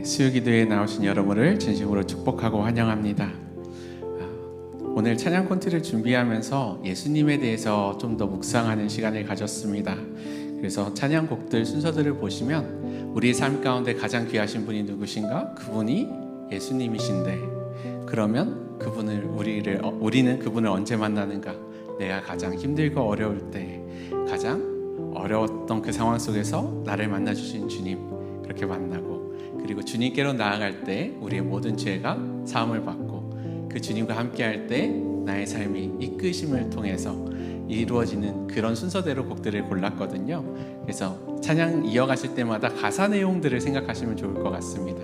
수요기도에 나오신 여러분을 진심으로 축복하고 환영합니다. 오늘 찬양 콘티를 준비하면서 예수님에 대해서 좀 더 묵상하는 시간을 가졌습니다. 그래서 찬양곡들 순서들을 보시면 우리의 삶 가운데 가장 귀하신 분이 누구신가? 그분이 예수님이신데, 그러면 우리는 그분을 언제 만나는가? 내가 가장 힘들고 어려울 때, 가장 어려웠던 그 상황 속에서 나를 만나주신 주님, 그렇게 만나고, 그리고 주님께로 나아갈 때 우리의 모든 죄가 사함을 받고, 그 주님과 함께할 때 나의 삶이 이끄심을 통해서 이루어지는 그런 순서대로 곡들을 골랐거든요. 그래서 찬양 이어가실 때마다 가사 내용들을 생각하시면 좋을 것 같습니다.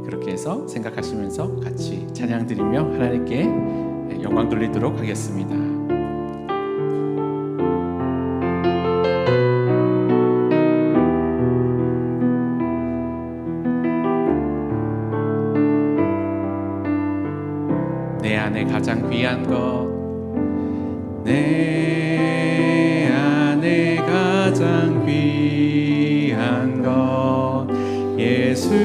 그렇게 해서 생각하시면서 같이 찬양 드리며 하나님께 영광 돌리도록 하겠습니다. 내 안에 가장 귀한 것, 내 안에 가장 귀한 것, 예수를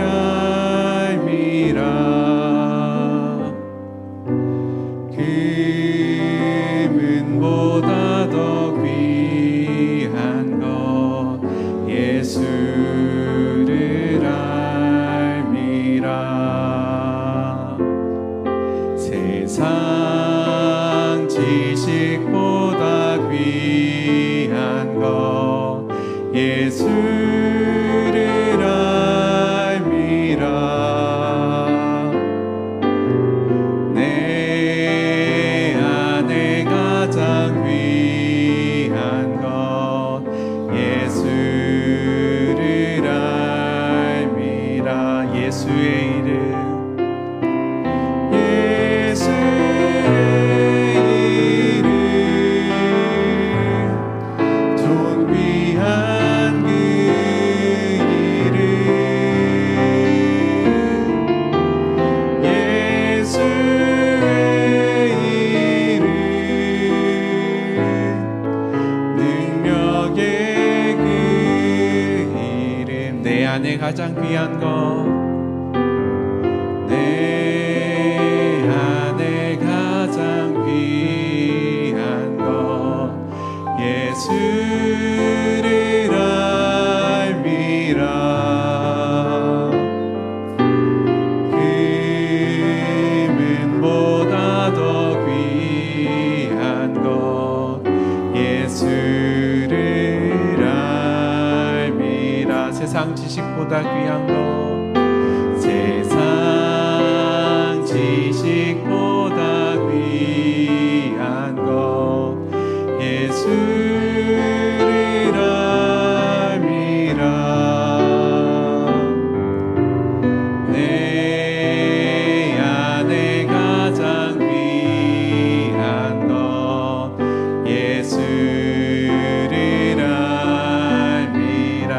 알미라. 금은보다 더 귀한 것, 예수를 알미라. 세상 지식보다 귀한 것, 예수를 알미라. 내 안에 가장 귀한 것, 예수를 알미라. 예수의 이름, 가장 귀한 것, 내 안에 가장 귀한 것, 예수를 알미라. 금은보다 더 귀한 것, 예수를 알미라. 세상 지식보다 귀한 것, 세상 지식보다 귀한 것, 예수를 알미라. 내 안에 가장 귀한 것, 예수를 알미라.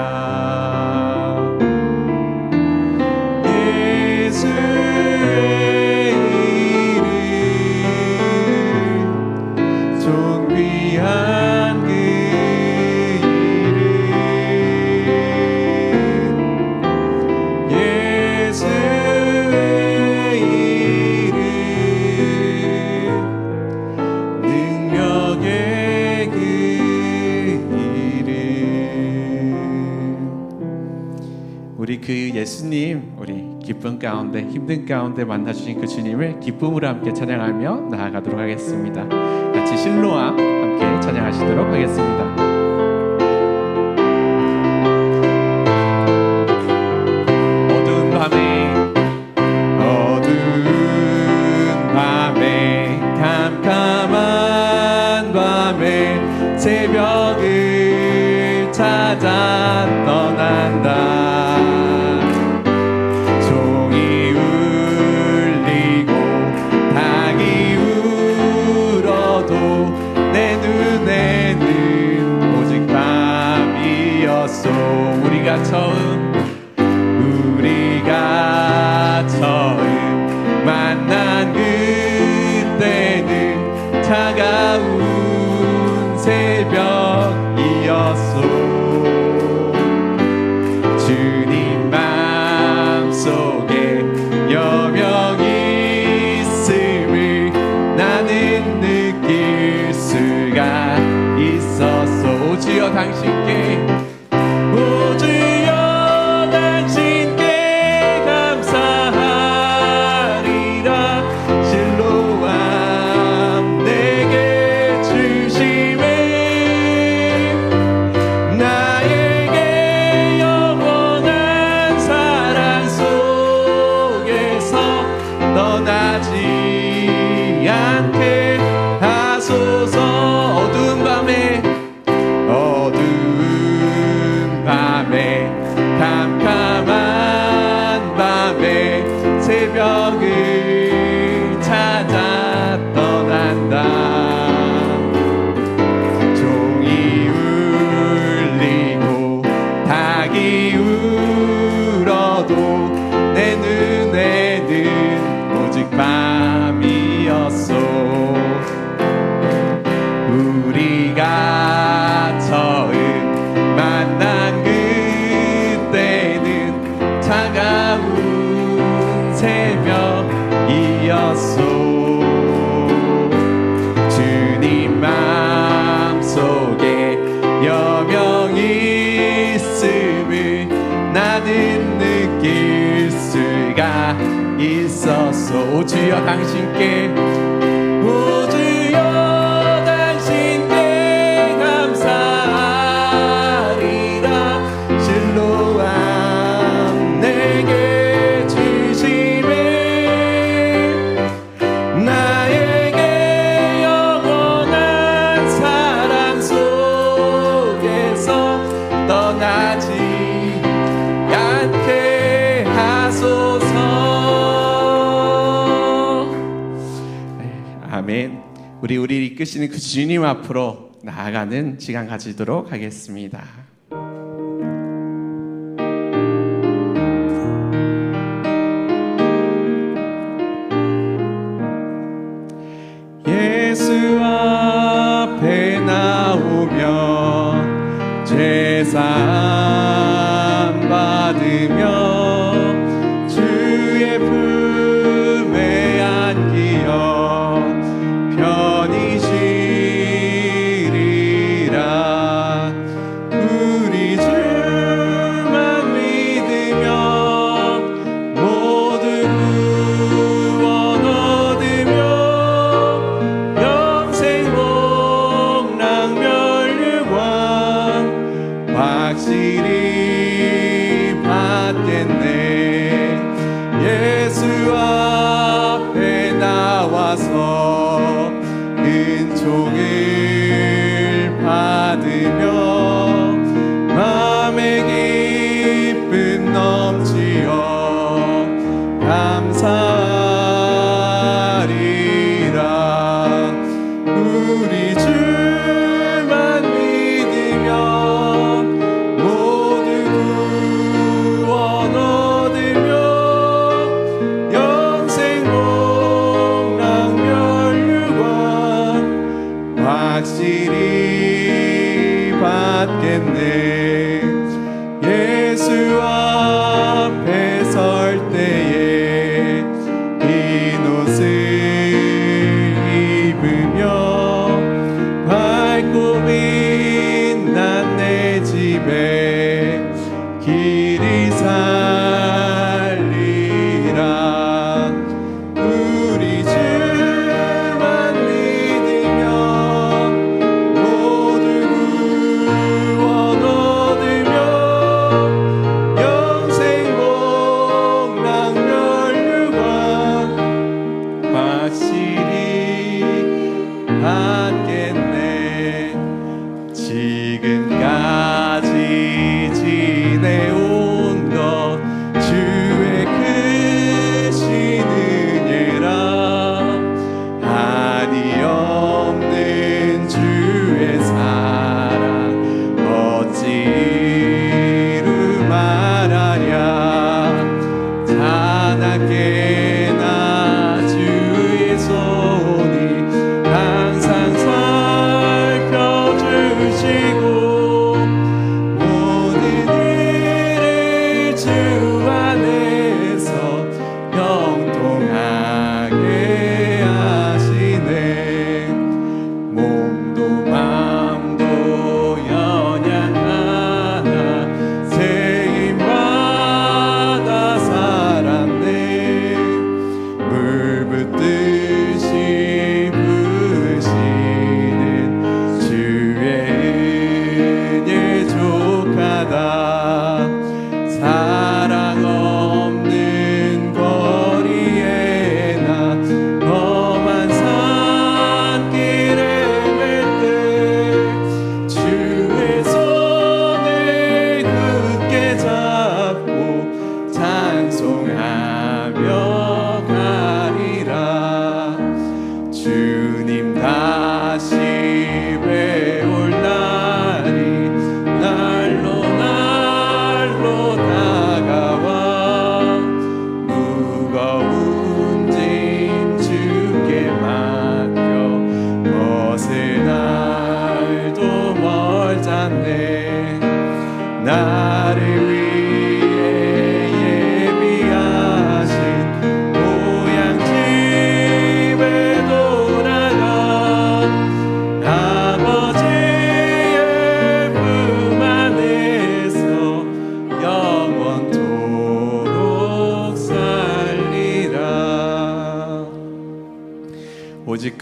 우리 그 예수님, 우리 기쁨 가운데, 힘든 가운데 만나주신 그 주님을 기쁨으로 함께 찬양하며 나아가도록 하겠습니다. 같이 실로암 함께 찬양하시도록 하겠습니다. 어두운 밤에 캄캄한 밤에 새벽을 찾아 떠난다. 우리가 처음 만난 그때는 차가운 새벽이었소. 주님 우리가 처음 만난 그때는 차가운 새벽이었소. 주님 마음속에 여명이 있음을 나는 느낄 수가 있었소. 오 주여 당신께, 오 주여 당신께 감사하리라. 실로암 내게 주심을 나에게 영원한 사랑 속에서 떠나지 않게 하소서. 아멘. 우리를 이끄시는 그 주님 앞으로 나아가는 시간 가지도록 하겠습니다. 예수 앞에 나오며 제사함 받으며 주의 품에 안기어 편히 쉬리라. 우리 주만 믿으며 모두 구원 얻으며 영생 복락 멸류관 확실히 받겠네. 예수 앞에 나와서 은총을 받으며 마음의 기쁨 넘치어 감사하리라. 우리 주만 믿으며 모두 구원 얻으며 영생 복락 멸류관 확실히 받겠네. 예수 앞에 설 때에 흰 옷을 입으며 밝고 빛난 내 집에 길이 살리라. 우리 주만 믿으며 모두 구원 얻으며 영생 복락 멸류관 확실히 받겠네. 지금까지 지내온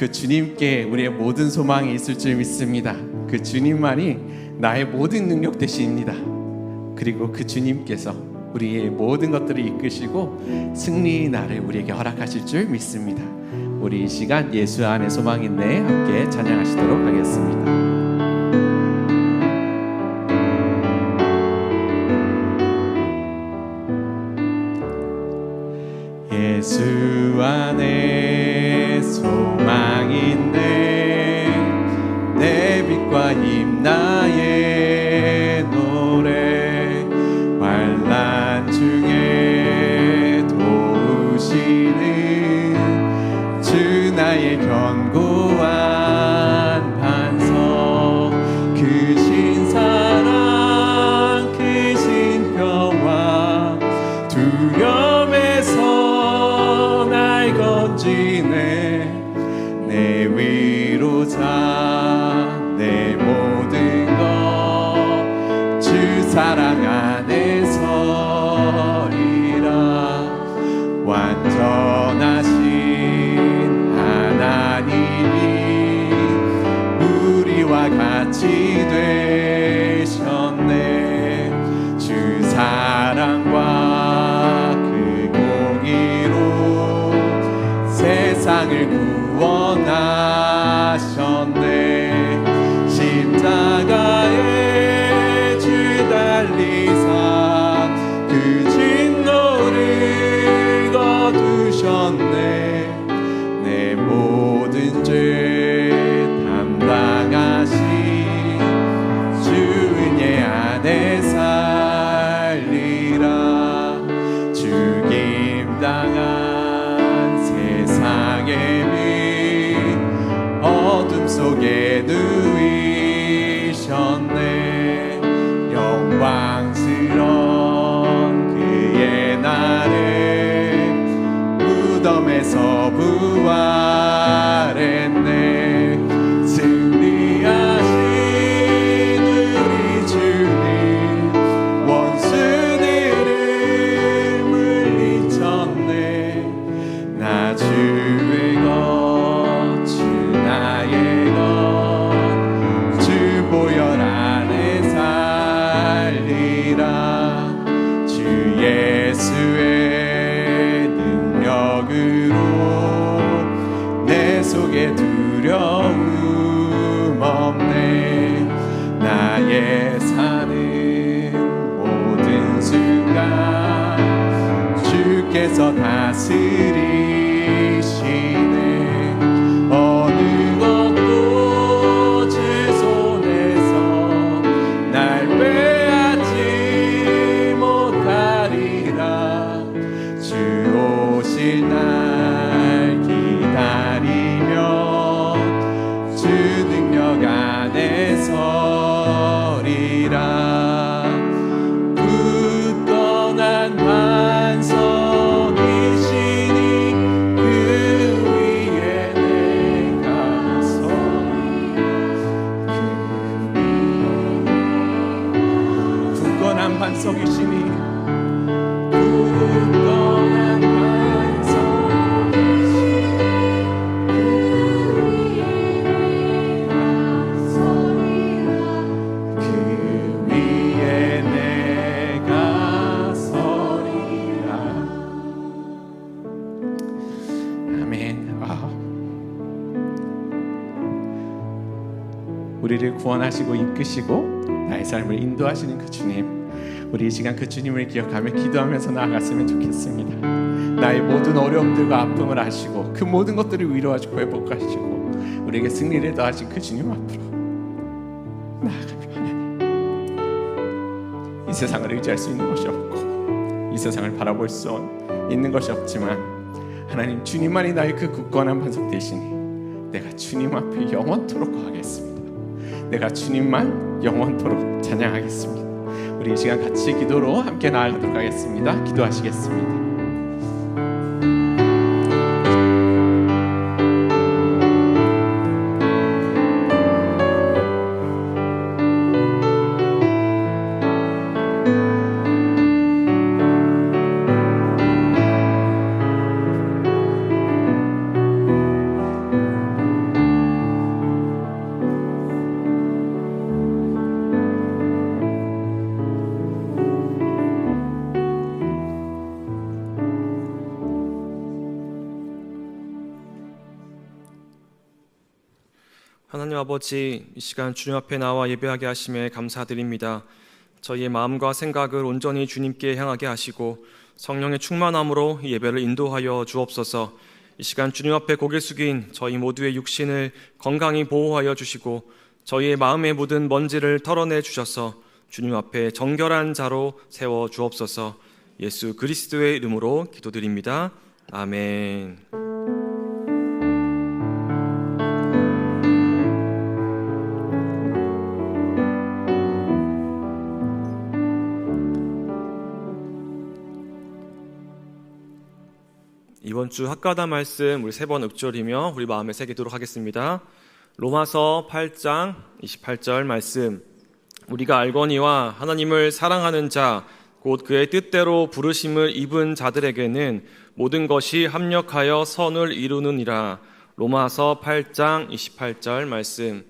그 주님께 우리의 모든 소망이 있을 줄 믿습니다. 그 주님만이 나의 모든 능력 되십니다. 그리고 그 주님께서 우리의 모든 것들을 이끄시고 승리의 날을 우리에게 허락하실 줄 믿습니다. 우리 이 시간 예수 안에 소망 있네 함께 찬양하시도록 하겠습니다. 예수 안에 소망 있네 내 빛과 힘 나의 노래 환난 중에 도우시는 주 나의 견고한 반석 크신 사랑 크신 평화 두려움에서 날 건지네 내 위로자 내 모든 것 주 사랑 안에 서리라 완전하신 하나님이 우리와 같이 되셨네 주 사랑과 그 공의로 세상을 구원하셨네 십자가에 주 달리사 그 진노를 거두셨네 내 모든 죄 담당하신 주 은혜 안에 살리라 죽임당한 세상의 빛 어둠 속에 누이셨네 영광스러운 그의 날에 무덤에서 부활했네 승리하신 우리 주님 원수들을 물리쳤네 나 주의 것 주 나의 것 주 보혈 안에 살리라 주 예수의 능력으로 내 속에 두려움 없네 나의 사는 모든 순간 주께서 다스리시네 어느 것도 주 손에서 날 빼앗지 못하리라 주 오실 날 기다리며 주 능력 안에 서리라 굳건한 반석이시니 그 위에 내가 서리라 굳건한 반석이시니 굳건한 우리를 구원하시고 이끄시고 나의 삶을 인도하시는 그 주님 우리 이 시간 그 주님을 기억하며 기도하면서 나아갔으면 좋겠습니다. 나의 모든 어려움들과 아픔을 아시고 그 모든 것들을 위로하시고 회복하시고 우리에게 승리를 더하신 그 주님 앞으로 나아가며 하나님 이 세상을 의지할 수 있는 것이 없고 이 세상을 바라볼 수 있는 것이 없지만 하나님 주님만이 나의 그 굳건한 반석 되시니 내가 주님 앞에 영원토록 거하겠습니다. 내가 주님만 영원토록 찬양하겠습니다. 우리 이 시간 같이 기도로 함께 나아가도록 하겠습니다. 기도하시겠습니다. 아버지, 이 시간 주님 앞에 나와 예배하게 하심에 감사드립니다. 저희의 마음과 생각을 온전히 주님께 향하게 하시고 성령의 충만함으로 이 예배를 인도하여 주옵소서. 이 시간 주님 앞에 고개 숙인 저희 모두의 육신을 건강히 보호하여 주시고 저희의 마음에 묻은 먼지를 털어내 주셔서 주님 앞에 정결한 자로 세워 주옵소서. 예수 그리스도의 이름으로 기도드립니다. 아멘. 이번 주 학가다 말씀 우리 3번 읊조리며 우리 마음에 새기도록 하겠습니다. 로마서 8장 28절 말씀. 우리가 알거니와 하나님을 사랑하는 자 곧 그의 뜻대로 부르심을 입은 자들에게는 모든 것이 합력하여 선을 이루느니라. 로마서 8장 28절 말씀.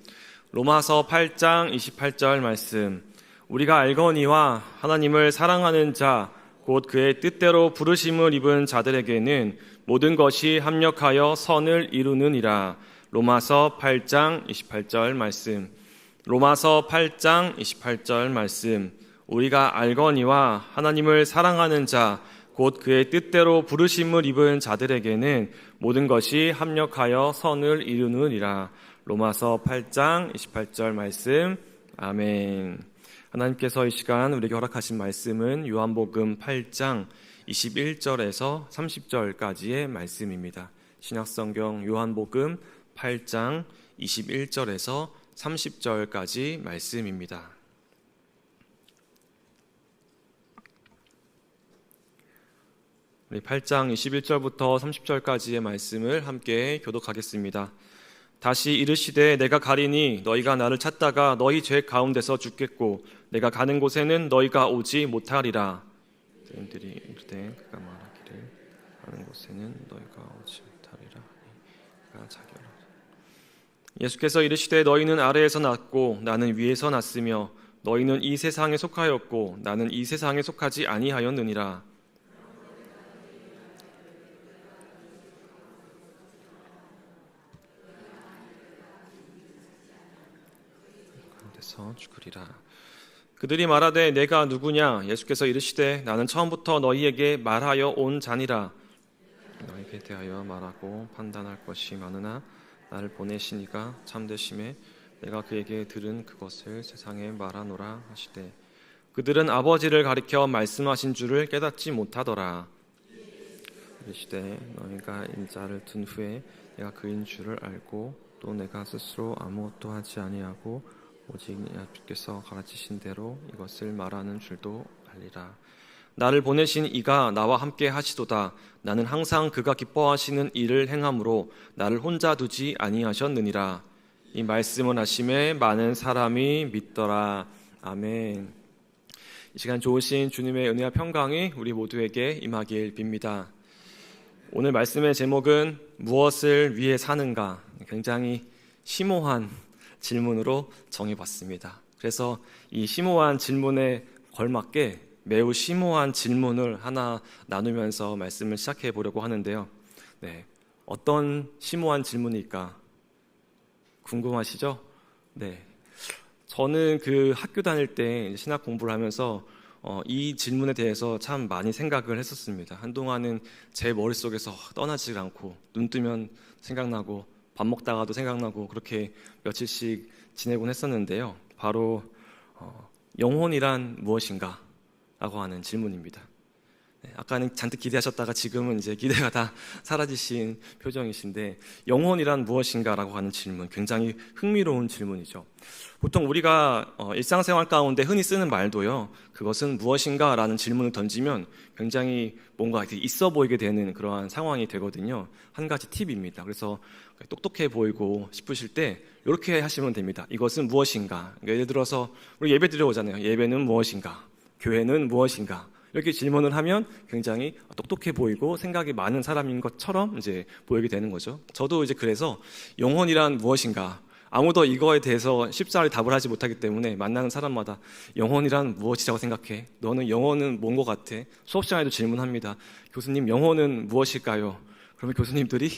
로마서 8장 28절 말씀. 우리가 알거니와 하나님을 사랑하는 자 곧 그의 뜻대로 부르심을 입은 자들에게는 모든 것이 합력하여 선을 이루느니라. 로마서 8장 28절 말씀. 로마서 8장 28절 말씀. 우리가 알거니와 하나님을 사랑하는 자 곧 그의 뜻대로 부르심을 입은 자들에게는 모든 것이 합력하여 선을 이루느니라. 로마서 8장 28절 말씀. 아멘. 하나님께서 이 시간 우리에게 허락하신 말씀은 요한복음 8장 21절에서 30절까지의 말씀입니다. 신약성경 요한복음 8장 21절에서 30절까지 말씀입니다. 우리 8장 21절부터 30절까지의 말씀을 함께 교독하겠습니다. 다시 이르시되 내가 가리니 너희가 나를 찾다가 너희 죄 가운데서 죽겠고 내가 가는 곳에는 너희가 오지 못하리라. 사람들이 이르되 그가 말하기를 가는 곳에는 너희가 오지 못하리라. 그가 자기라. 예수께서 이르시되 너희는 아래에서 났고 나는 위에서 났으며 너희는 이 세상에 속하였고 나는 이 세상에 속하지 아니하였느니라. 죽으리라. 그들이 말하되 내가 누구냐? 예수께서 이르시되 나는 처음부터 너희에게 말하여 온 자니라. 너희에게 대하여 말하고 판단할 것이 많으나 나를 보내시니가 참되심에 내가 그에게 들은 그것을 세상에 말하노라 하시되 그들은 아버지를 가리켜 말씀하신 줄을 깨닫지 못하더라. 이르시되 너희가 인자를 둔 후에 내가 그인 줄을 알고 또 내가 스스로 아무것도 하지 아니하고 오직 아버지께서 가르치신 대로 이것을 말하는 줄도 알리라. 나를 보내신 이가 나와 함께 하시도다. 나는 항상 그가 기뻐하시는 일을 행함으로 나를 혼자 두지 아니하셨느니라. 이 말씀을 하심에 많은 사람이 믿더라. 아멘. 이 시간 좋으신 주님의 은혜와 평강이 우리 모두에게 임하길 빕니다. 오늘 말씀의 제목은 무엇을 위해 사는가? 굉장히 심오한 질문으로 정해봤습니다. 그래서 이 심오한 질문에 걸맞게 매우 심오한 질문을 하나 나누면서 말씀을 시작해 보려고 하는데요. 네, 어떤 심오한 질문일까 궁금하시죠? 네, 저는 그 학교 다닐 때 신학 공부를 하면서 이 질문에 대해서 참 많이 생각을 했었습니다. 한동안은 제 머릿속에서 떠나지 않고 눈 뜨면 생각나고 밥 먹다가도 생각나고 그렇게 며칠씩 지내곤 했었는데요. 바로 영혼이란 무엇인가? 라고 하는 질문입니다. 네, 아까는 잔뜩 기대하셨다가 지금은 이제 기대가 다 사라지신 표정이신데 영혼이란 무엇인가? 라고 하는 질문, 굉장히 흥미로운 질문이죠. 보통 우리가 일상생활 가운데 흔히 쓰는 말도요, 그것은 무엇인가? 라는 질문을 던지면 굉장히 뭔가 있어 보이게 되는 그러한 상황이 되거든요. 한 가지 팁입니다. 그래서 똑똑해 보이고 싶으실 때 이렇게 하시면 됩니다. 이것은 무엇인가? 그러니까 예를 들어서 우리 예배 드려오잖아요. 예배는 무엇인가? 교회는 무엇인가? 이렇게 질문을 하면 굉장히 똑똑해 보이고 생각이 많은 사람인 것처럼 이제 보이게 되는 거죠. 저도 이제 그래서 영혼이란 무엇인가? 아무도 이거에 대해서 쉽사리 답을 하지 못하기 때문에 만나는 사람마다 영혼이란 무엇이라고 생각해? 너는 영혼은 뭔 것 같아? 수업 시간에도 질문합니다. 교수님, 영혼은 무엇일까요? 그러면 교수님들이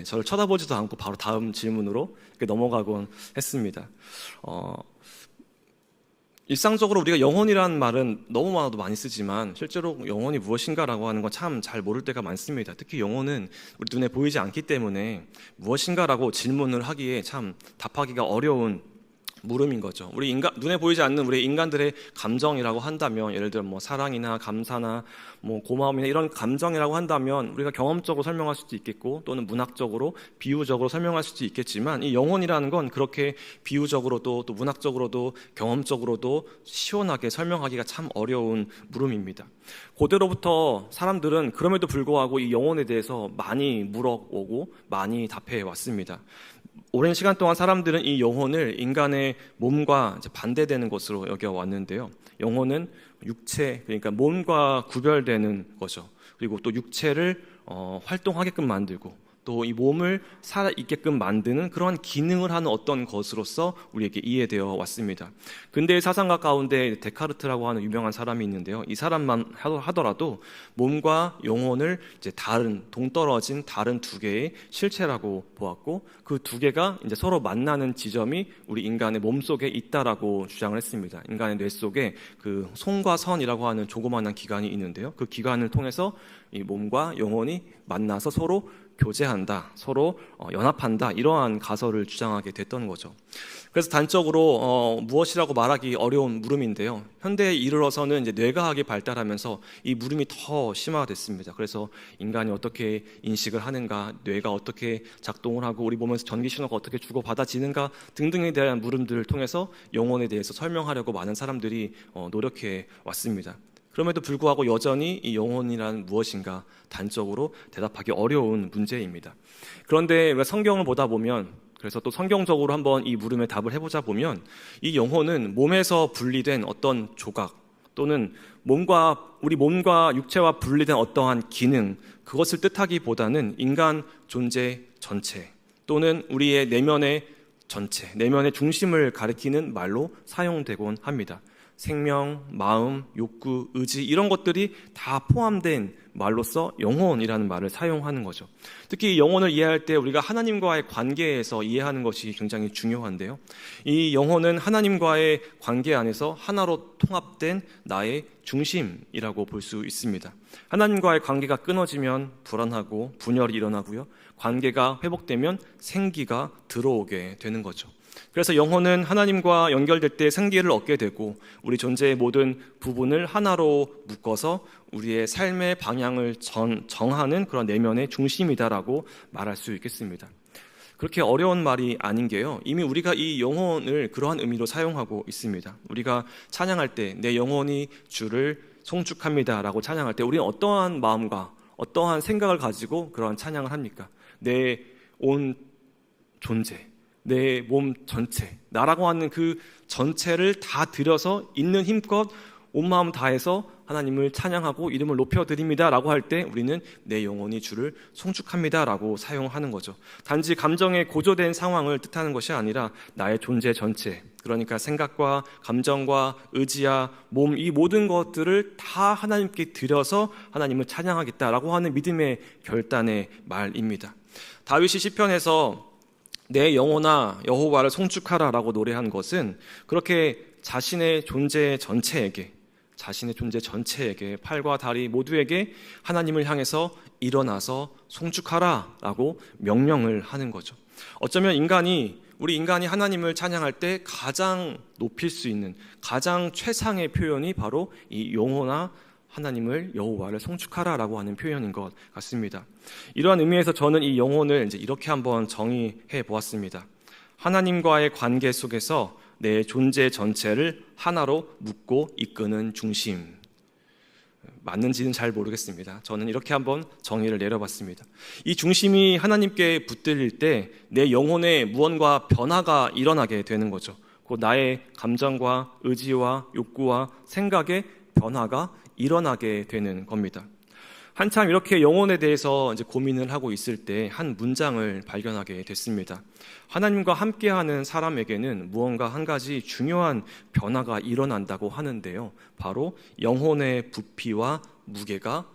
저를 쳐다보지도 않고 바로 다음 질문으로 이렇게 넘어가곤 했습니다. 일상적으로 우리가 영혼이라는 말은 너무나도 많이 쓰지만 실제로 영혼이 무엇인가라고 하는 건 참 잘 모를 때가 많습니다. 특히 영혼은 우리 눈에 보이지 않기 때문에 무엇인가라고 질문을 하기에 참 답하기가 어려운 물음인 거죠. 우리 눈에 보이지 않는 우리 인간들의 감정이라고 한다면, 예를 들어 뭐 사랑이나 감사나 뭐 고마움이나 이런 감정이라고 한다면 우리가 경험적으로 설명할 수도 있겠고, 또는 문학적으로 비유적으로 설명할 수도 있겠지만, 이 영혼이라는 건 그렇게 비유적으로도 또 문학적으로도 경험적으로도 시원하게 설명하기가 참 어려운 물음입니다. 고대로부터 사람들은 그럼에도 불구하고 이 영혼에 대해서 많이 물어오고 많이 답해 왔습니다. 오랜 시간 동안 사람들은 이 영혼을 인간의 몸과 반대되는 것으로 여겨왔는데요. 영혼은 육체, 그러니까 몸과 구별되는 거죠. 그리고 또 육체를 활동하게끔 만들고, 또 이 몸을 살아있게끔 만드는 그러한 기능을 하는 어떤 것으로서 우리에게 이해되어 왔습니다. 근대의 사상가 가운데 데카르트라고 하는 유명한 사람이 있는데요. 이 사람만 하더라도 몸과 영혼을 이제 동떨어진 다른 두 개의 실체라고 보았고, 그 두 개가 이제 서로 만나는 지점이 우리 인간의 몸 속에 있다라고 주장을 했습니다. 인간의 뇌 속에 그 송과 선이라고 하는 조그마한 기관이 있는데요. 그 기관을 통해서 이 몸과 영혼이 만나서 서로 교제한다, 서로 연합한다, 이러한 가설을 주장하게 됐던 거죠. 그래서 단적으로 무엇이라고 말하기 어려운 물음인데요. 현대에 이르러서는 이제 뇌과학이 발달하면서 이 물음이 더 심화됐습니다. 그래서 인간이 어떻게 인식을 하는가, 뇌가 어떻게 작동을 하고 우리 몸에서 전기 신호가 어떻게 주고받아지는가 등등에 대한 물음들을 통해서 영혼에 대해서 설명하려고 많은 사람들이 노력해 왔습니다. 그럼에도 불구하고 여전히 이 영혼이란 무엇인가 단적으로 대답하기 어려운 문제입니다. 그런데 성경을 보다 보면, 그래서 또 성경적으로 한번 이 물음에 답을 해보자 보면, 이 영혼은 몸에서 분리된 어떤 조각, 또는 우리 몸과 육체와 분리된 어떠한 기능, 그것을 뜻하기보다는 인간 존재 전체, 또는 우리의 내면의 전체, 내면의 중심을 가리키는 말로 사용되곤 합니다. 생명, 마음, 욕구, 의지, 이런 것들이 다 포함된 말로서 영혼이라는 말을 사용하는 거죠. 특히 영혼을 이해할 때 우리가 하나님과의 관계에서 이해하는 것이 굉장히 중요한데요. 이 영혼은 하나님과의 관계 안에서 하나로 통합된 나의 중심이라고 볼 수 있습니다. 하나님과의 관계가 끊어지면 불안하고 분열이 일어나고요. 관계가 회복되면 생기가 들어오게 되는 거죠. 그래서 영혼은 하나님과 연결될 때 생기를 얻게 되고, 우리 존재의 모든 부분을 하나로 묶어서 우리의 삶의 방향을 정하는 그런 내면의 중심이다라고 말할 수 있겠습니다. 그렇게 어려운 말이 아닌 게요, 이미 우리가 이 영혼을 그러한 의미로 사용하고 있습니다. 우리가 찬양할 때 내 영혼이 주를 송축합니다 라고 찬양할 때 우리는 어떠한 마음과 어떠한 생각을 가지고 그러한 찬양을 합니까? 내 온 존재, 내 몸 전체, 나라고 하는 그 전체를 다 들여서 있는 힘껏 온 마음 다해서 하나님을 찬양하고 이름을 높여드립니다 라고 할 때 우리는 내 영혼이 주를 송축합니다 라고 사용하는 거죠. 단지 감정의 고조된 상황을 뜻하는 것이 아니라 나의 존재 전체, 그러니까 생각과 감정과 의지와 몸, 이 모든 것들을 다 하나님께 드려서 하나님을 찬양하겠다라고 하는 믿음의 결단의 말입니다. 다윗이 시편에서 내 영혼아 여호와를 송축하라라고 노래한 것은 그렇게 자신의 존재 전체에게, 팔과 다리 모두에게 하나님을 향해서 일어나서 송축하라라고 명령을 하는 거죠. 어쩌면 우리 인간이 하나님을 찬양할 때 가장 높일 수 있는 가장 최상의 표현이 바로 이 영혼아 하나님을 여호와를 송축하라라고 하는 표현인 것 같습니다. 이러한 의미에서 저는 이 영혼을 이제 이렇게 한번 정의해 보았습니다. 하나님과의 관계 속에서 내 존재 전체를 하나로 묶고 이끄는 중심. 맞는지는 잘 모르겠습니다. 저는 이렇게 한번 정의를 내려봤습니다. 이 중심이 하나님께 붙들릴 때 내 영혼에 무언가 변화가 일어나게 되는 거죠. 곧 나의 감정과 의지와 욕구와 생각의 변화가 일어나게 되는 겁니다. 한참 이렇게 영혼에 대해서 이제 고민을 하고 있을 때 한 문장을 발견하게 됐습니다. 하나님과 함께하는 사람에게는 무언가 한 가지 중요한 변화가 일어난다고 하는데요. 바로 영혼의 부피와 무게가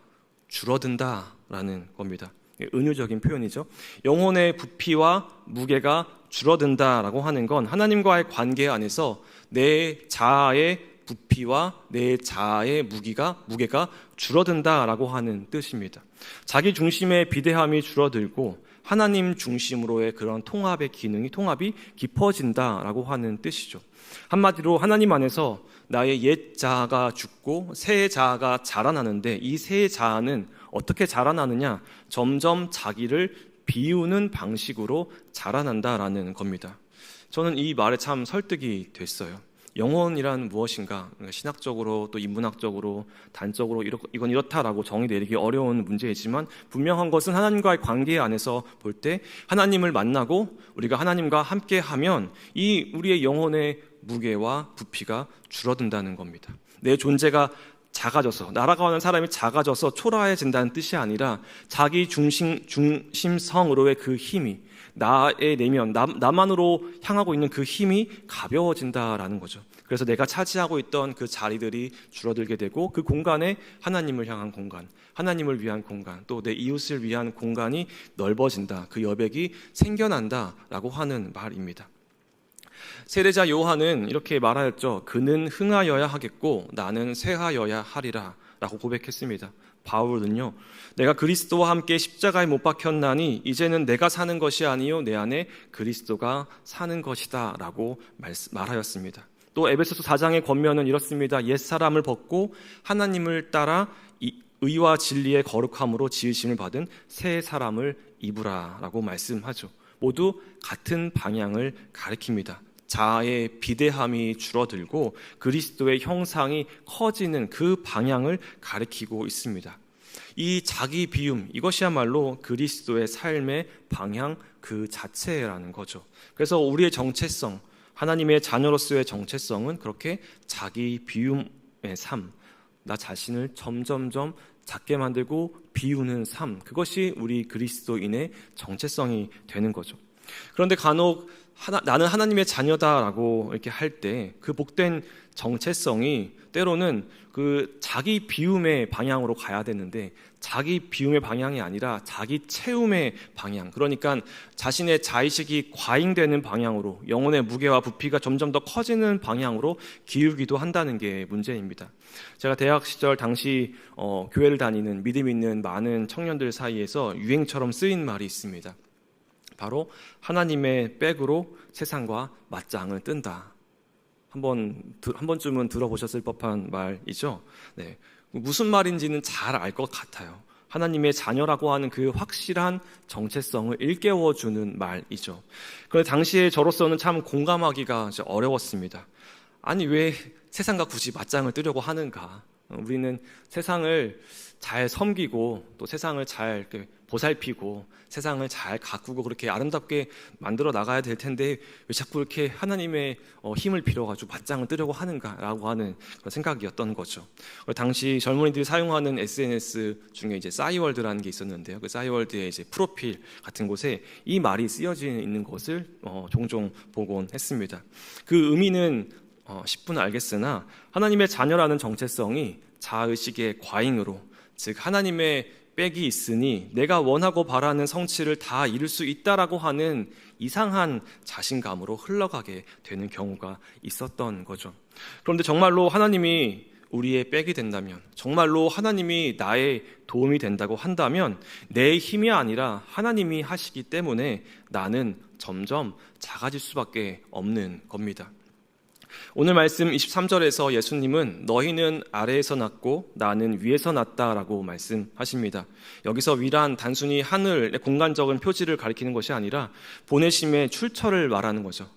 줄어든다라는 겁니다. 은유적인 표현이죠. 영혼의 부피와 무게가 줄어든다라고 하는 건 하나님과의 관계 안에서 내 자아의 부피와 내 자아의 무게가 줄어든다라고 하는 뜻입니다. 자기 중심의 비대함이 줄어들고 하나님 중심으로의 그런 통합이 깊어진다라고 하는 뜻이죠. 한마디로 하나님 안에서 나의 옛 자아가 죽고 새 자아가 자라나는데 이 새 자아는 어떻게 자라나느냐? 점점 자기를 비우는 방식으로 자라난다라는 겁니다. 저는 이 말에 참 설득이 됐어요. 영혼이란 무엇인가? 신학적으로 또 인문학적으로 단적으로 이건 이렇다라고 정의 내리기 어려운 문제이지만 분명한 것은 하나님과의 관계 안에서 볼 때 하나님을 만나고 우리가 하나님과 함께하면 이 우리의 영혼의 무게와 부피가 줄어든다는 겁니다. 내 존재가 작아져서 날아가는 사람이 작아져서 초라해진다는 뜻이 아니라 자기 중심성으로의 그 힘이 나의 내면 나만으로 향하고 있는 그 힘이 가벼워진다라는 거죠. 그래서 내가 차지하고 있던 그 자리들이 줄어들게 되고 그 공간에 하나님을 향한 공간, 하나님을 위한 공간, 또 내 이웃을 위한 공간이 넓어진다. 그 여백이 생겨난다라고 하는 말입니다. 세례자 요한은 이렇게 말하였죠. 그는 흥하여야 하겠고 나는 쇠하여야 하리라 라고 고백했습니다. 바울은요, 내가 그리스도와 함께 십자가에 못 박혔나니 이제는 내가 사는 것이 아니요 내 안에 그리스도가 사는 것이다 라고 말하였습니다. 또 에베소서 4장의 권면은 이렇습니다. 옛사람을 벗고 하나님을 따라 의와 진리의 거룩함으로 지으심을 받은 새 사람을 입으라 라고 말씀하죠. 모두 같은 방향을 가리킵니다. 자아의 비대함이 줄어들고 그리스도의 형상이 커지는 그 방향을 가리키고 있습니다. 이 자기 비움, 이것이야말로 그리스도의 삶의 방향 그 자체라는 거죠. 그래서 우리의 정체성, 하나님의 자녀로서의 정체성은 그렇게 자기 비움의 삶, 나 자신을 점점점 작게 만들고 비우는 삶, 그것이 우리 그리스도인의 정체성이 되는 거죠. 그런데 간혹 나는 하나님의 자녀다라고 이렇게 할 때 그 복된 정체성이 때로는 그 자기 비움의 방향으로 가야 되는데 자기 비움의 방향이 아니라 자기 채움의 방향, 그러니까 자신의 자의식이 과잉되는 방향으로 영혼의 무게와 부피가 점점 더 커지는 방향으로 기울기도 한다는 게 문제입니다. 제가 대학 시절 당시 교회를 다니는 믿음 있는 많은 청년들 사이에서 유행처럼 쓰인 말이 있습니다. 바로 하나님의 백으로 세상과 맞짱을 뜬다. 한 번쯤은 들어보셨을 법한 말이죠. 네. 무슨 말인지는 잘 알 것 같아요. 하나님의 자녀라고 하는 그 확실한 정체성을 일깨워주는 말이죠. 그런데 당시에 저로서는 참 공감하기가 어려웠습니다. 아니 왜 세상과 굳이 맞짱을 뜨려고 하는가? 우리는 세상을 잘 섬기고 또 세상을 잘 보살피고 세상을 잘 가꾸고 그렇게 아름답게 만들어 나가야 될 텐데 왜 자꾸 이렇게 하나님의 힘을 빌어가지고 맞짱을 뜨려고 하는가라고 하는 그런 생각이었던 거죠. 당시 젊은이들이 사용하는 SNS 중에 이제 싸이월드라는 게 있었는데요. 그 싸이월드의 이제 프로필 같은 곳에 이 말이 쓰여져 있는 것을 종종 보곤 했습니다. 그 의미는 10분 알겠으나 하나님의 자녀라는 정체성이 자의식의 과잉으로, 즉 하나님의 백이 있으니 내가 원하고 바라는 성취를 다 이룰 수 있다라고 하는 이상한 자신감으로 흘러가게 되는 경우가 있었던 거죠. 그런데 정말로 하나님이 우리의 백이 된다면, 정말로 하나님이 나의 도움이 된다고 한다면 내 힘이 아니라 하나님이 하시기 때문에 나는 점점 작아질 수밖에 없는 겁니다. 오늘 말씀 23절에서 예수님은 너희는 아래에서 났고 나는 위에서 났다라고 말씀하십니다. 여기서 위란 단순히 하늘의 공간적인 표지를 가리키는 것이 아니라 보내심의 출처를 말하는 거죠.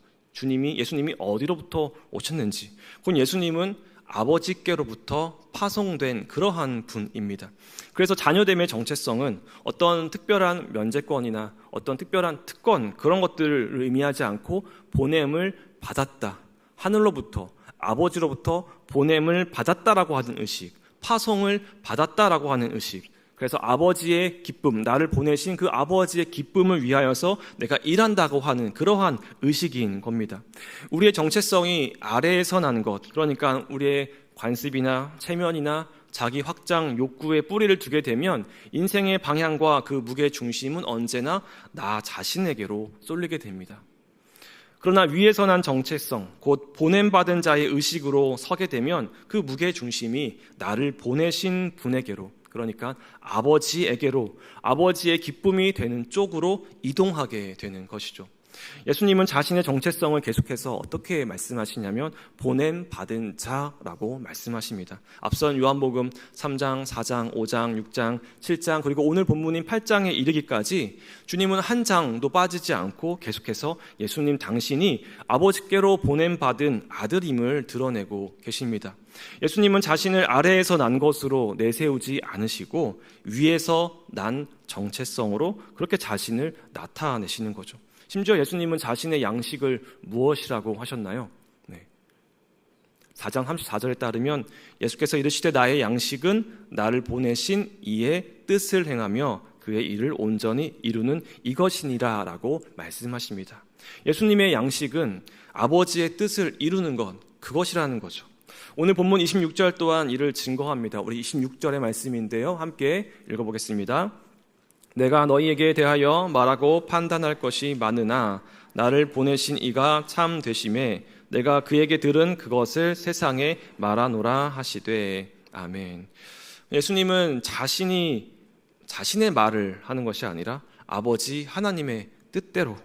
예수님이 어디로부터 오셨는지, 그건 예수님은 아버지께로부터 파송된 그러한 분입니다. 그래서 자녀됨의 정체성은 어떤 특별한 면제권이나 어떤 특별한 특권, 그런 것들을 의미하지 않고 보냄을 받았다, 하늘로부터, 아버지로부터 보냄을 받았다라고 하는 의식, 파송을 받았다라고 하는 의식, 그래서 아버지의 기쁨, 나를 보내신 그 아버지의 기쁨을 위하여서 내가 일한다고 하는 그러한 의식인 겁니다. 우리의 정체성이 아래에서 난 것, 그러니까 우리의 관습이나 체면이나 자기 확장 욕구에 뿌리를 두게 되면 인생의 방향과 그 무게 중심은 언제나 나 자신에게로 쏠리게 됩니다. 그러나 위에서 난 정체성, 곧 보냄받은 자의 의식으로 서게 되면 그 무게 중심이 나를 보내신 분에게로, 그러니까 아버지에게로, 아버지의 기쁨이 되는 쪽으로 이동하게 되는 것이죠. 예수님은 자신의 정체성을 계속해서 어떻게 말씀하시냐면 보냄받은 자라고 말씀하십니다. 앞선 요한복음 3장, 4장, 5장, 6장, 7장 그리고 오늘 본문인 8장에 이르기까지 주님은 한 장도 빠지지 않고 계속해서 예수님 당신이 아버지께로 보냄받은 아들임을 드러내고 계십니다. 예수님은 자신을 아래에서 난 것으로 내세우지 않으시고 위에서 난 정체성으로 그렇게 자신을 나타내시는 거죠. 심지어 예수님은 자신의 양식을 무엇이라고 하셨나요? 4장 34절에 따르면 예수께서 이르시되 나의 양식은 나를 보내신 이의 뜻을 행하며 그의 일을 온전히 이루는 이것이니라 라고 말씀하십니다. 예수님의 양식은 아버지의 뜻을 이루는 것, 그것이라는 거죠. 오늘 본문 26절 또한 이를 증거합니다. 우리 26절의 말씀인데요, 함께 읽어보겠습니다. 내가 너희에게 대하여 말하고 판단할 것이 많으나 나를 보내신 이가 참 되심에 내가 그에게 들은 그것을 세상에 말하노라 하시되. 아멘. 예수님은 자신의 말을 하는 것이 아니라 아버지 하나님의 뜻대로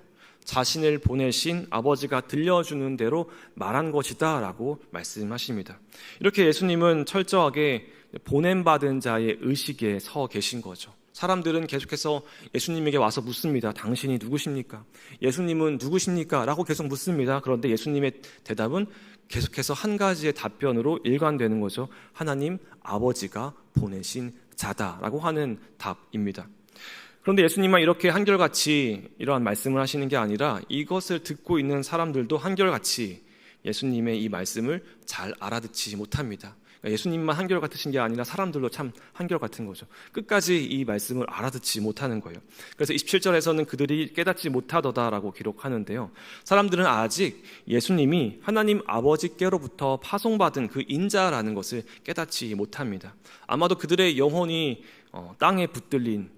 자신을 보내신 아버지가 들려주는 대로 말한 것이다 라고 말씀하십니다. 이렇게 예수님은 철저하게 보냄받은 자의 의식에 서 계신 거죠. 사람들은 계속해서 예수님에게 와서 묻습니다. 당신이 누구십니까? 예수님은 누구십니까? 라고 계속 묻습니다. 그런데 예수님의 대답은 계속해서 한 가지의 답변으로 일관되는 거죠. 하나님 아버지가 보내신 자다라고 하는 답입니다. 그런데 예수님만 이렇게 한결같이 이러한 말씀을 하시는 게 아니라 이것을 듣고 있는 사람들도 한결같이 예수님의 이 말씀을 잘 알아듣지 못합니다. 예수님만 한결같으신 게 아니라 사람들도 참 한결같은 거죠. 끝까지 이 말씀을 알아듣지 못하는 거예요. 그래서 27절에서는 그들이 깨닫지 못하더다라고 기록하는데요. 사람들은 아직 예수님이 하나님 아버지께로부터 파송받은 그 인자라는 것을 깨닫지 못합니다. 아마도 그들의 영혼이 땅에 붙들린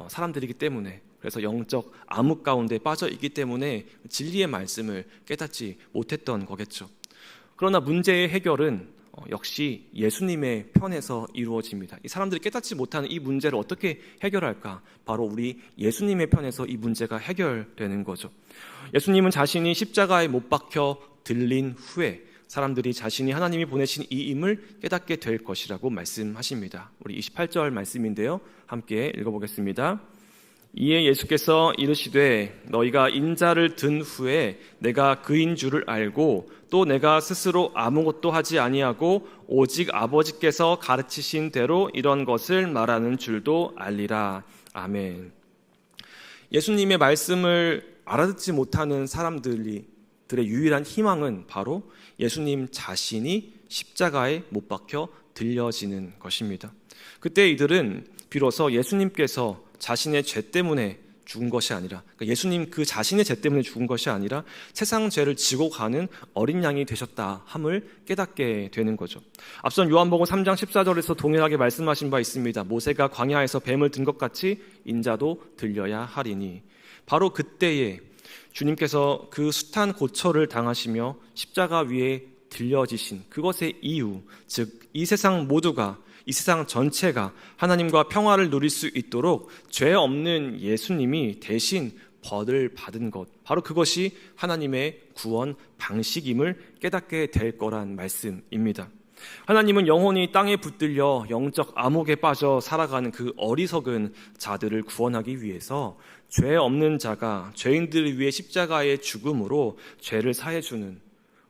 사람들이기 때문에, 그래서 영적 암흑 가운데 빠져 있기 때문에 진리의 말씀을 깨닫지 못했던 거겠죠. 그러나 문제의 해결은 역시 예수님의 편에서 이루어집니다. 이 사람들이 깨닫지 못하는 이 문제를 어떻게 해결할까? 바로 우리 예수님의 편에서 이 문제가 해결되는 거죠. 예수님은 자신이 십자가에 못 박혀 들린 후에 사람들이 자신이 하나님이 보내신 이임을 깨닫게 될 것이라고 말씀하십니다. 우리 28절 말씀인데요, 함께 읽어보겠습니다. 이에 예수께서 이르시되 너희가 인자를 든 후에 내가 그인 줄을 알고 또 내가 스스로 아무것도 하지 아니하고 오직 아버지께서 가르치신 대로 이런 것을 말하는 줄도 알리라. 아멘. 예수님의 말씀을 알아듣지 못하는 사람들의 유일한 희망은 바로 예수님 자신이 십자가에 못 박혀 들려지는 것입니다. 그때 이들은 비로소 예수님께서 자신의 죄 때문에 죽은 것이 아니라, 그러니까 예수님 그 자신의 죄 때문에 죽은 것이 아니라 세상 죄를 지고 가는 어린 양이 되셨다 함을 깨닫게 되는 거죠. 앞선 요한복음 3장 14절에서 동일하게 말씀하신 바 있습니다. 모세가 광야에서 뱀을 든 것 같이 인자도 들려야 하리니. 바로 그때에 주님께서 그 숱한 고초를 당하시며 십자가 위에 들려지신 그것의 이유, 즉 이 세상 모두가, 이 세상 전체가 하나님과 평화를 누릴 수 있도록 죄 없는 예수님이 대신 벌을 받은 것, 바로 그것이 하나님의 구원 방식임을 깨닫게 될 거란 말씀입니다. 하나님은 영혼이 땅에 붙들려 영적 암흑에 빠져 살아가는 그 어리석은 자들을 구원하기 위해서 죄 없는 자가 죄인들을 위해 십자가의 죽음으로 죄를 사해주는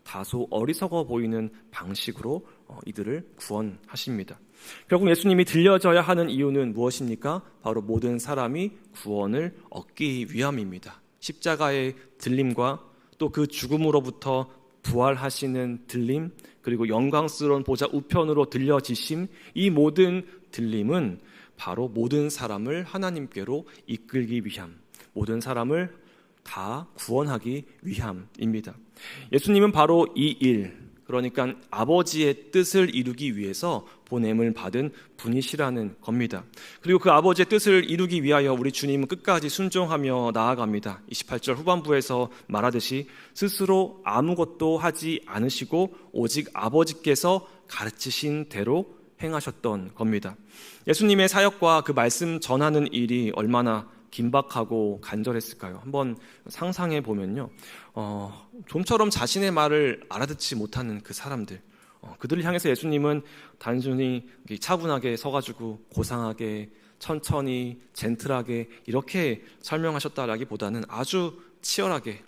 다소 어리석어 보이는 방식으로 이들을 구원하십니다. 결국 예수님이 들려져야 하는 이유는 무엇입니까? 바로 모든 사람이 구원을 얻기 위함입니다. 십자가의 들림과 또 그 죽음으로부터 부활하시는 들림, 그리고 영광스러운 보좌 우편으로 들려지심, 이 모든 들림은 바로 모든 사람을 하나님께로 이끌기 위함, 모든 사람을 다 구원하기 위함입니다. 예수님은 바로 이 일, 그러니까 아버지의 뜻을 이루기 위해서 보냄을 받은 분이시라는 겁니다. 그리고 그 아버지의 뜻을 이루기 위하여 우리 주님은 끝까지 순종하며 나아갑니다. 28절 후반부에서 말하듯이 스스로 아무것도 하지 않으시고 오직 아버지께서 가르치신 대로 행하셨던 겁니다. 예수님의 사역과 그 말씀 전하는 일이 얼마나 긴박하고 간절했을까요? 한번 상상해 보면요, 좀처럼 자신의 말을 알아듣지 못하는 그 사람들, 그들을 향해서 예수님은 단순히 차분하게 서가지고 고상하게 천천히 젠틀하게 이렇게 설명하셨다라기보다는 아주 치열하게,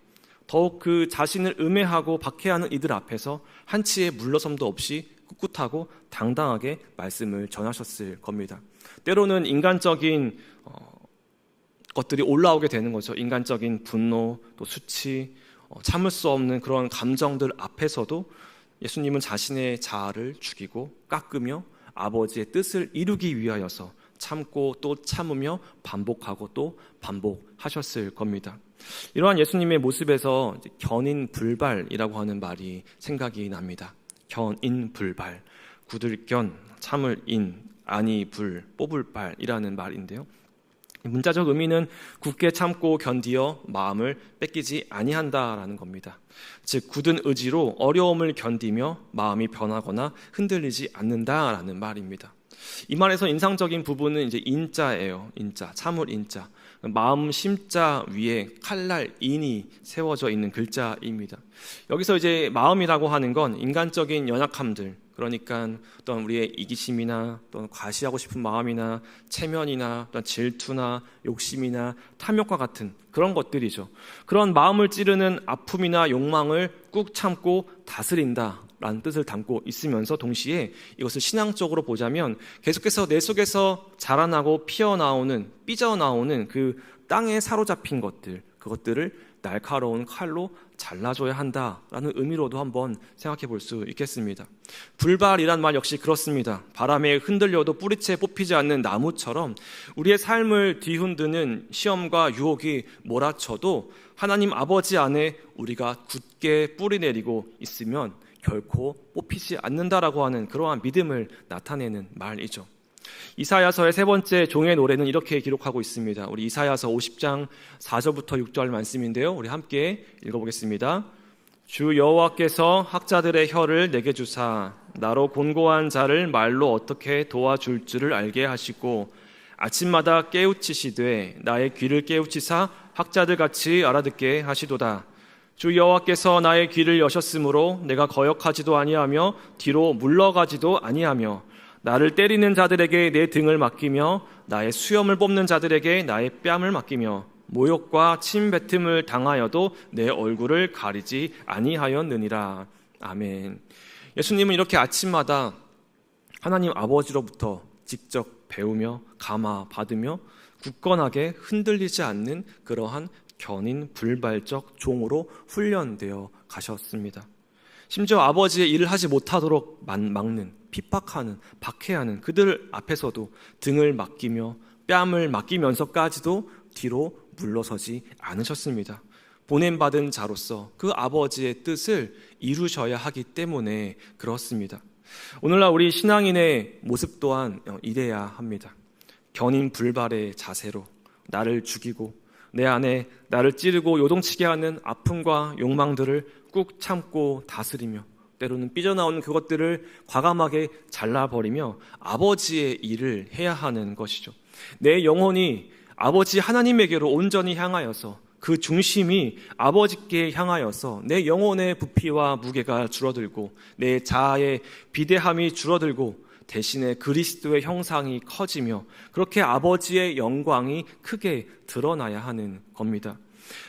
더욱 그 자신을 음해하고 박해하는 이들 앞에서 한치의 물러섬도 없이 꿋꿋하고 당당하게 말씀을 전하셨을 겁니다. 때로는 인간적인 것들이 올라오게 되는 거죠. 인간적인 분노, 또 수치, 참을 수 없는 그런 감정들 앞에서도 예수님은 자신의 자아를 죽이고 깎으며 아버지의 뜻을 이루기 위하여서 참고 또 참으며 반복하고 또 반복하셨을 겁니다. 이러한 예수님의 모습에서 견인불발이라고 하는 말이 생각이 납니다. 견인불발, 굳을 견, 참을 인, 아니 불, 뽑을 발이라는 말인데요. 문자적 의미는 굳게 참고 견디어 마음을 뺏기지 아니한다라는 겁니다. 즉 굳은 의지로 어려움을 견디며 마음이 변하거나 흔들리지 않는다라는 말입니다. 이 말에서 인상적인 부분은 이제 인자예요. 인자, 참을 인자. 마음 심자 위에 칼날 인이 세워져 있는 글자입니다. 여기서 이제 마음이라고 하는 건 인간적인 연약함들, 그러니까 어떤 우리의 이기심이나 또는 과시하고 싶은 마음이나 체면이나 또는 질투나 욕심이나 탐욕과 같은 그런 것들이죠. 그런 마음을 찌르는 아픔이나 욕망을 꾹 참고 다스린다라는 뜻을 담고 있으면서 동시에 이것을 신앙적으로 보자면 계속해서 내 속에서 자라나고 피어나오는, 삐져나오는 그 땅에 사로잡힌 것들, 그것들을 날카로운 칼로 잘라줘야 한다라는 의미로도 한번 생각해 볼 수 있겠습니다. 불발이란 말 역시 그렇습니다. 바람에 흔들려도 뿌리채 뽑히지 않는 나무처럼 우리의 삶을 뒤흔드는 시험과 유혹이 몰아쳐도 하나님 아버지 안에 우리가 굳게 뿌리 내리고 있으면 결코 뽑히지 않는다라고 하는 그러한 믿음을 나타내는 말이죠. 이사야서의 세 번째 종의 노래는 이렇게 기록하고 있습니다. 우리 이사야서 50장 4절부터 6절 말씀인데요, 우리 함께 읽어보겠습니다. 주 여호와께서 학자들의 혀를 내게 주사 나로 곤고한 자를 말로 어떻게 도와줄 줄을 알게 하시고 아침마다 깨우치시되 나의 귀를 깨우치사 학자들같이 알아듣게 하시도다. 주 여호와께서 나의 귀를 여셨으므로 내가 거역하지도 아니하며 뒤로 물러가지도 아니하며 나를 때리는 자들에게 내 등을 맡기며 나의 수염을 뽑는 자들에게 나의 뺨을 맡기며 모욕과 침뱉음을 당하여도 내 얼굴을 가리지 아니하였느니라. 아멘. 예수님은 이렇게 아침마다 하나님 아버지로부터 직접 배우며 감화 받으며 굳건하게 흔들리지 않는 그러한 견인 불발적 종으로 훈련되어 가셨습니다. 심지어 아버지의 일을 하지 못하도록 막는, 핍박하는, 박해하는 그들 앞에서도 등을 맡기며 뺨을 맡기면서까지도 뒤로 물러서지 않으셨습니다. 보냄받은 자로서 그 아버지의 뜻을 이루셔야 하기 때문에 그렇습니다. 오늘날 우리 신앙인의 모습 또한 이래야 합니다. 견인불발의 자세로 나를 죽이고 내 안에 나를 찌르고 요동치게 하는 아픔과 욕망들을 꾹 참고 다스리며 때로는 삐져나오는 그것들을 과감하게 잘라버리며 아버지의 일을 해야 하는 것이죠. 내 영혼이 아버지 하나님에게로 온전히 향하여서 그 중심이 아버지께 향하여서 내 영혼의 부피와 무게가 줄어들고 내 자아의 비대함이 줄어들고 대신에 그리스도의 형상이 커지며 그렇게 아버지의 영광이 크게 드러나야 하는 겁니다.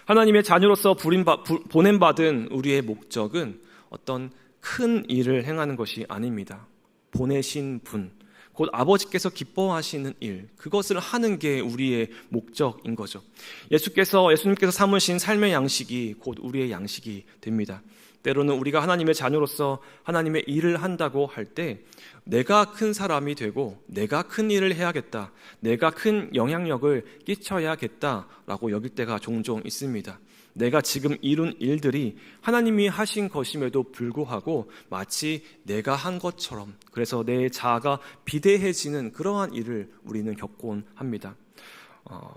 하나님의 자녀로서 보냄받은 우리의 목적은 어떤 큰 일을 행하는 것이 아닙니다. 보내신 분, 곧 아버지께서 기뻐하시는 일, 그것을 하는 게 우리의 목적인 거죠. 예수님께서 삼으신 삶의 양식이 곧 우리의 양식이 됩니다. 때로는 우리가 하나님의 자녀로서 하나님의 일을 한다고 할 때 내가 큰 사람이 되고 내가 큰 일을 해야겠다, 내가 큰 영향력을 끼쳐야겠다라고 여길 때가 종종 있습니다. 내가 지금 이룬 일들이 하나님이 하신 것임에도 불구하고 마치 내가 한 것처럼, 그래서 내 자아가 비대해지는 그러한 일을 우리는 겪곤 합니다.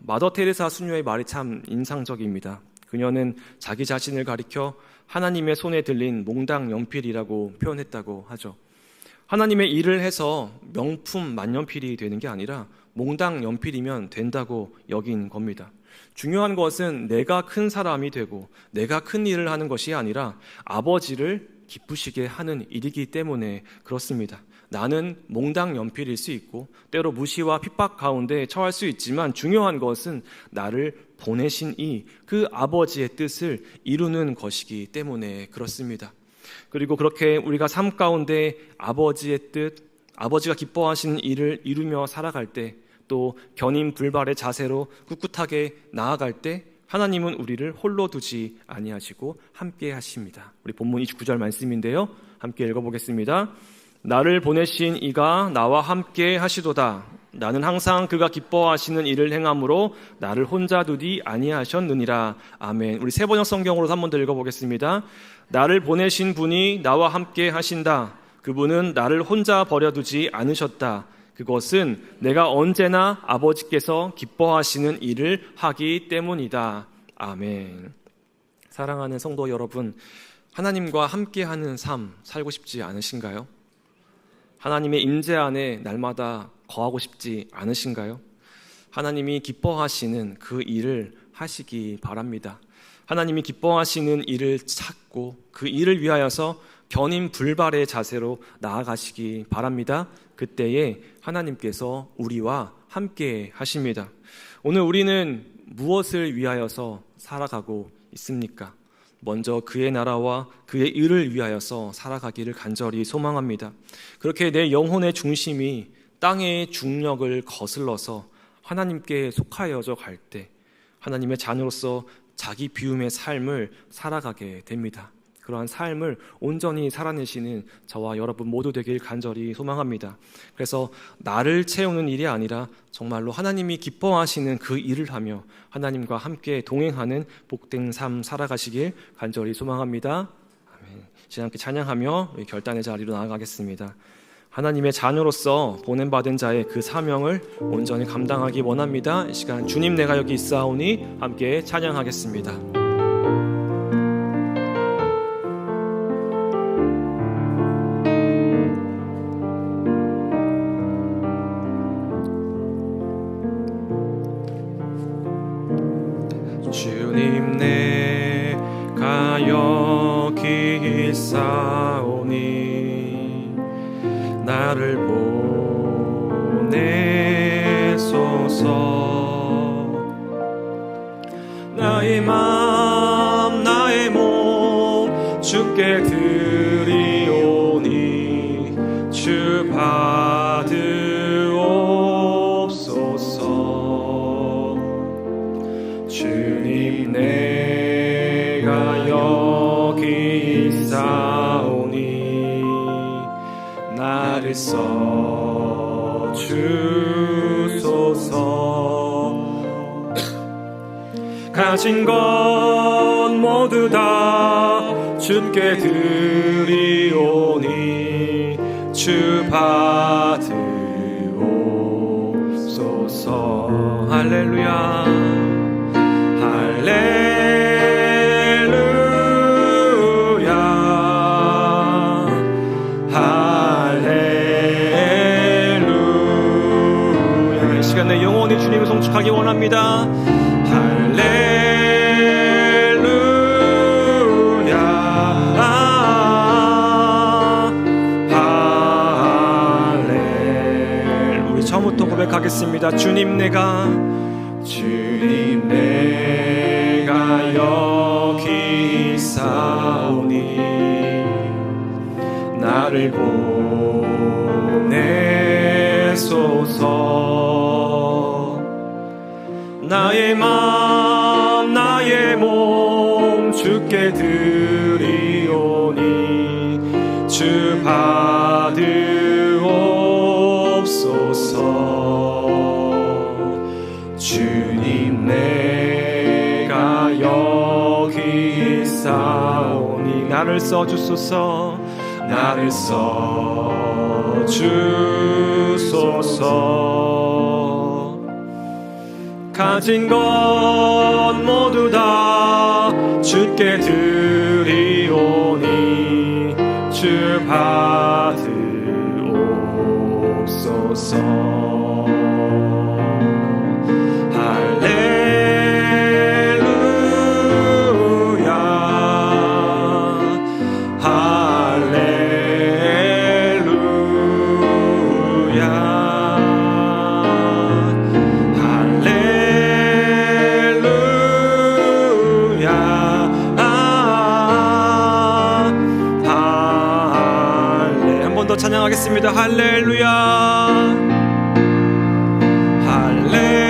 마더 테레사 수녀의 말이 참 인상적입니다. 그녀는 자기 자신을 가리켜 하나님의 손에 들린 몽당 연필이라고 표현했다고 하죠. 하나님의 일을 해서 명품 만년필이 되는 게 아니라 몽당 연필이면 된다고 여긴 겁니다. 중요한 것은 내가 큰 사람이 되고 내가 큰 일을 하는 것이 아니라 아버지를 기쁘시게 하는 일이기 때문에 그렇습니다. 나는 몽당 연필일 수 있고 때로 무시와 핍박 가운데 처할 수 있지만 중요한 것은 나를 보내신 그 아버지의 뜻을 이루는 것이기 때문에 그렇습니다. 그리고 그렇게 우리가 삶 가운데 아버지의 뜻, 아버지가 기뻐하시는 일을 이루며 살아갈 때, 또 견인불발의 자세로 꿋꿋하게 나아갈 때 하나님은 우리를 홀로 두지 아니하시고 함께 하십니다. 우리 본문 29절 말씀인데요, 함께 읽어보겠습니다. 나를 보내신 이가 나와 함께 하시도다. 나는 항상 그가 기뻐하시는 일을 행함으로 나를 혼자 두지 아니하셨느니라. 아멘. 우리 세번역 성경으로 한 번 더 읽어보겠습니다. 나를 보내신 분이 나와 함께 하신다. 그분은 나를 혼자 버려두지 않으셨다. 그것은 내가 언제나 아버지께서 기뻐하시는 일을 하기 때문이다. 아멘. 사랑하는 성도 여러분, 하나님과 함께하는 삶 살고 싶지 않으신가요? 하나님의 임재 안에 날마다 거하고 싶지 않으신가요? 하나님이 기뻐하시는 그 일을 하시기 바랍니다. 하나님이 기뻐하시는 일을 찾고 그 일을 위하여서 견인불발의 자세로 나아가시기 바랍니다. 그때에 하나님께서 우리와 함께 하십니다. 오늘 우리는 무엇을 위하여서 살아가고 있습니까? 먼저 그의 나라와 그의 일을 위하여서 살아가기를 간절히 소망합니다. 그렇게 내 영혼의 중심이 땅의 중력을 거슬러서 하나님께 속하여져 갈 때 하나님의 자녀로서 자기 비움의 삶을 살아가게 됩니다. 그러한 삶을 온전히 살아내시는 저와 여러분 모두 되길 간절히 소망합니다. 그래서 나를 채우는 일이 아니라 정말로 하나님이 기뻐하시는 그 일을 하며 하나님과 함께 동행하는 복된 삶 살아가시길 간절히 소망합니다. 아멘. 이제 함께 찬양하며 결단의 자리로 나아가겠습니다. 하나님의 자녀로서 보냄받은 자의 그 사명을 온전히 감당하기 원합니다. 이 시간 주님 내가 여기 있사오니 함께 찬양하겠습니다. 주님 내가 여기 있사오니 나를 보내소서. 나의 맘 나의 몸 주께 드리오니 주 받으옵소서. 주님 내가 여기 있사오니 나를 써주소서. 가진 것 모두 다 주께 드리오니 주 받으옵소서. 할렐루야 할렐루야 할렐루야. 이 시간 내 영혼이 주님을 송축하기 원합니다. 할렐루야 할렐루야. 우리 처음부터 고백하겠습니다. 주님 내가 여기 있사오니 나를 보내소서. 나의 맘 나의 몸 주께 드리오니 주 받으옵소서. 주님 내가 여기 애쓰사오니 나를 써주소서 나를 써주소서 가진 것 모두 다 주께 드리오니 주 받으옵소서 찬양하겠습니다. 할렐루야 할렐루야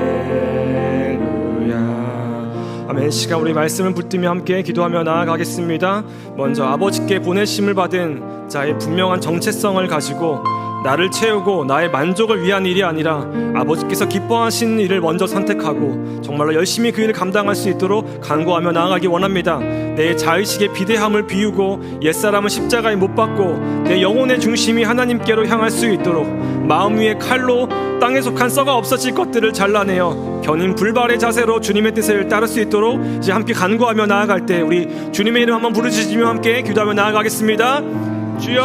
할렐루야 아멘. 시간 우리 말씀을 붙들며 함께 기도하며 나아가겠습니다. 먼저 아버지께 보내심을 받은 자의 분명한 정체성을 가지고 나를 채우고 나의 만족을 위한 일이 아니라 아버지께서 기뻐하시는 일을 먼저 선택하고 정말로 열심히 그 일을 감당할 수 있도록 간구하며 나아가기 원합니다. 내 자의식의 비대함을 비우고 옛사람은 십자가에 못 박고 내 영혼의 중심이 하나님께로 향할 수 있도록 마음 위에 칼로 땅에 속한 썩어 없어질 것들을 잘라내어 견인 불발의 자세로 주님의 뜻을 따를 수 있도록 이제 함께 간구하며 나아갈 때 우리 주님의 이름 한번 부르짖으며 함께 기도하며 나아가겠습니다. 주여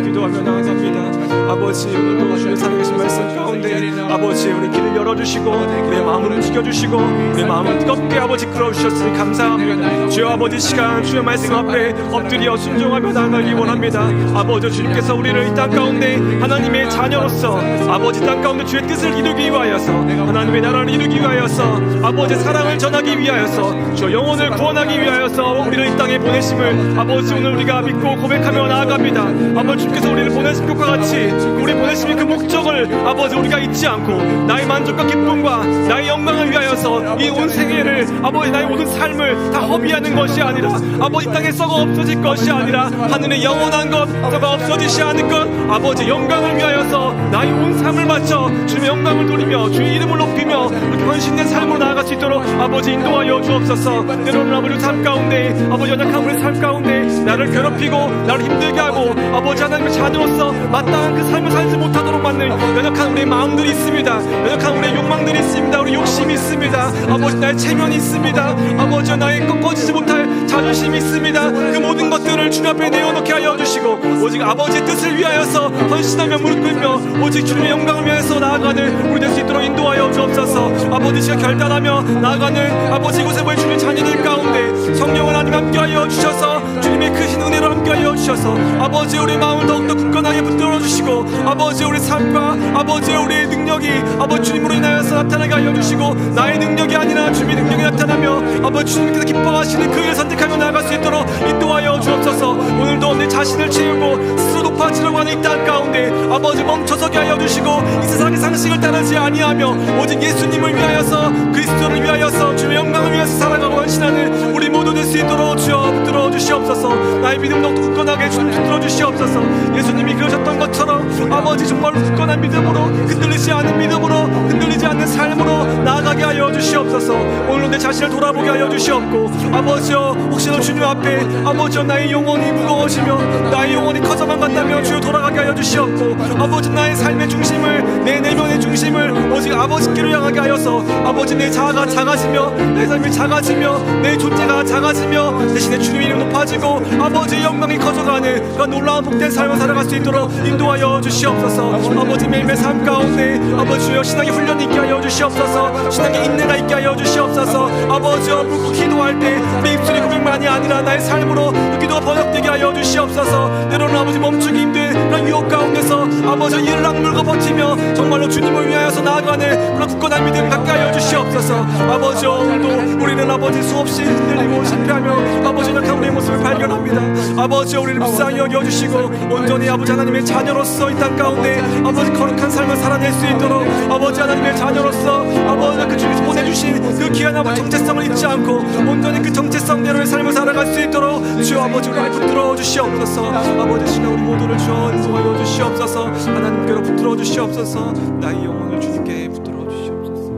기도하며 나아갑니다. 아버지 오늘도 주의 살아계신 말씀 가운데 아버지 우리 길을 열어주시고 우리의 마음을 움직여주시고 우리의 마음을 뜨겁게 아버지 끌어주셨으니 감사합니다. 주여 아버지 시간 주의 말씀 앞에 엎드려 순종하며 나아가기 원합니다. 아버지 주님께서 우리를 이 땅 가운데 하나님의 자녀로서 아버지 땅 가운데 주의 뜻을 이루기 위하여서 하나님의 나라를 이루기 위하여서 아버지 사랑을 전하기 위하여서 주 영혼을 구원하기 위하여서 우리를 이 땅에 보내심을 아버지 오늘 우리가 믿고 고백하며 나아갑니다. 아버지 주께서 우리를 보내신 것과 같이 우리 보내심의 그 목적을 아버지 우리가 잊지 않고 나의 만족과 기쁨과 나의 영광을 위하여서 이 온 생애를 아버지 나의 모든 삶을 다 허비하는 것이 아니라 아버지 땅에 썩어 없어질 것이 아니라 하늘의 영원한 것 썩어 없어지지 않을 것 아버지 영광을 위하여서 나의 온 삶을 바쳐 주님의 영광을 돌리며 주의 이름을 높이며 이렇게 헌신된 삶으로 나아갈 수 있도록 아버지 인도하여 주옵소서. 때로는 아버지 삶 가운데 아버지 연약한 우리 삶 가운데 나를 괴롭히고 나를 힘들게 하고 아버지 하나님의 자녀로서 마땅한 그 삶을 살지 못하도록 만든 연약한 우리의 마음들이 있습니다. 연약한 우리의 욕망들이 있습니다. 우리 욕심이 있습니다. 아버지 나의 체면이 있습니다. 아버지 나의 꺾어지지 못할 자존심이 있습니다. 그 모든 것들을 주님 앞에 내어놓게 하여 주시고 오직 아버지의 뜻을 위하여서 헌신하며 무릎 꿇며 오직 주님의 영광을 위해서 나아가는 우리 될 수 있도록 인도하여 주옵소서. 아버지 지가 결단하며 나아가는 아버지 이곳에 보인 주님의 자녀들 가운데 성령을 하나님 함께하여 주셔서 주님의 크신 은혜로 함께하여 주셔서 아버지 우리 마음을 더욱더 굳건하게 붙들어 주시고 아버지 우리 삶과 아버지 우리의 능력이 아버지 주님으로 인하여서 나타나게 하여 주시고 나의 능력이 아니라 주님의 능력이 나타나며 아버지 주님께서 기뻐하시는 그 일을 선택하며 나아갈 수 있도록 인도하여 주옵소서. 오늘도 내 자신을 채우고 스스로 높아지려고 하는 이 땅 가운데 아버지 멈춰서게 하여 주시고 이 세상의 상식을 따르지 아니하며 오직 예수님을 위하여서 그리스도를 위하여서 주의 영광을 위해서 살아가고 헌신하는 우리 모두 될 수 있도록 주여 붙들어 주시옵소서. 나의 믿음도 굳건하게 주님 붙들어 주시옵소서. 예수님이 그러셨던 것처럼 아버지 정말로 굳건한 믿음으로 흔들리지 않는 믿음으로 흔들리지 않는 삶으로 나아가게 하여 주시옵소서. 오늘도 내 자신을 돌아보게 하여 주시옵고 아버지여 혹시나 주님 앞에 아버지여 나의 영혼이 무거워지며 나의 영혼이 커져만 간다며 주여 돌아가게 하여 주시옵고 아버지 나의 삶의 중심을 내 내면의 중심을 오직 아버지께로 향하게 하여서 아버지 내 자아가 작아지며 내 삶이 작아지며 내 존재가 작아지며 대신에 주님의 이름 높아지고 아버지의 영광이 커져가는 그 놀라운 복된 삶을 살아갈 수 있도록 인도하여 주시옵소서. 아버지 매일매일 삶 가운데 아버지 주여 신앙의 훈련이 있게 하여 주시옵소서. 신앙의 인내가 있게 하여 주시옵소서. 아버지여 묻고 기도할 때 내 입술의 고백만이 아니라 나의 삶으로 그 기도가 번역되게 하여 주시옵소서. 때로는 아버지 멈추기 힘든 그런 유혹 가운데서 아버지 이를 악물고 버티며 정말로 주님을 위하여서 나아가 안에 그런 굳건한 믿음 갖게 하여 주시옵소서. 아버지, 오늘도 우리는 아버지 수없이 흔들리고 실패하며 아버지 연약한 우리의 모습을 발견합니다. 아버지, 우리를 불쌍히 여겨주시고 온전히 아버지 하나님의 자녀로서 이 땅 가운데 아버지 거룩한 삶을 살아낼 수 있도록 아버지 하나님의 자녀로서 아버지 그 주께서 보내주신 그 귀한 아버지 정체성을 잊지 않고 온전히 그 정체성대로의 삶을 살아갈 수 있도록 주여 아버지 우리를 붙들어 주시옵소서. 아버지 주여 우리 모두를 주여 인도하여 주시옵소서. 하나님께로 붙들어 주시옵소서. 나의 영혼을 주님께 붙들어 주시옵소서.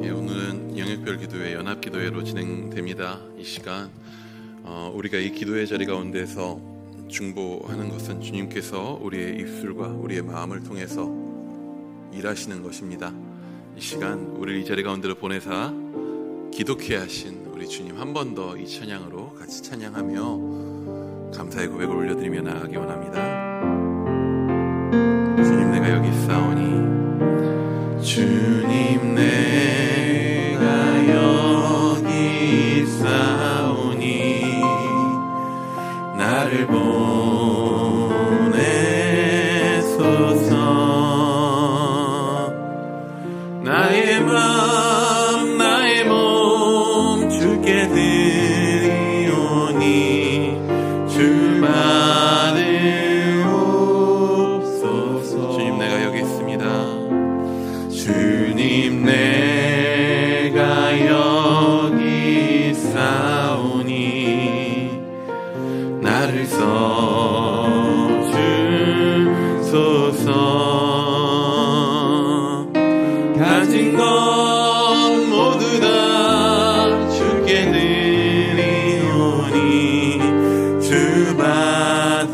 예, 오늘은 영역별 기도회 연합 기도회로 진행됩니다. 이 시간 우리가 이 기도회 자리 가운데서 중보하는 것은 주님께서 우리의 입술과 우리의 마음을 통해서 일하시는 것입니다. 이 시간 우리를 이 자리 가운데로 보내사 기독케 하신 우리 주님 한 번 더 이 찬양으로 같이 찬양하며 감사의 고백을 올려드리며 나아가기 원합니다. 주님 내가 여기 있사오니 주님 내가 여기 있사오니 나를 보내소서. 나의 마음 나의 몸 주께 드리오니 주 받으옵소서. 주님 내가 여기 있습니다. 주님 내가 여기 있사오니 나를 써주소서. 가진 것 모두 다 주께 드리오니 주 받으옵소서.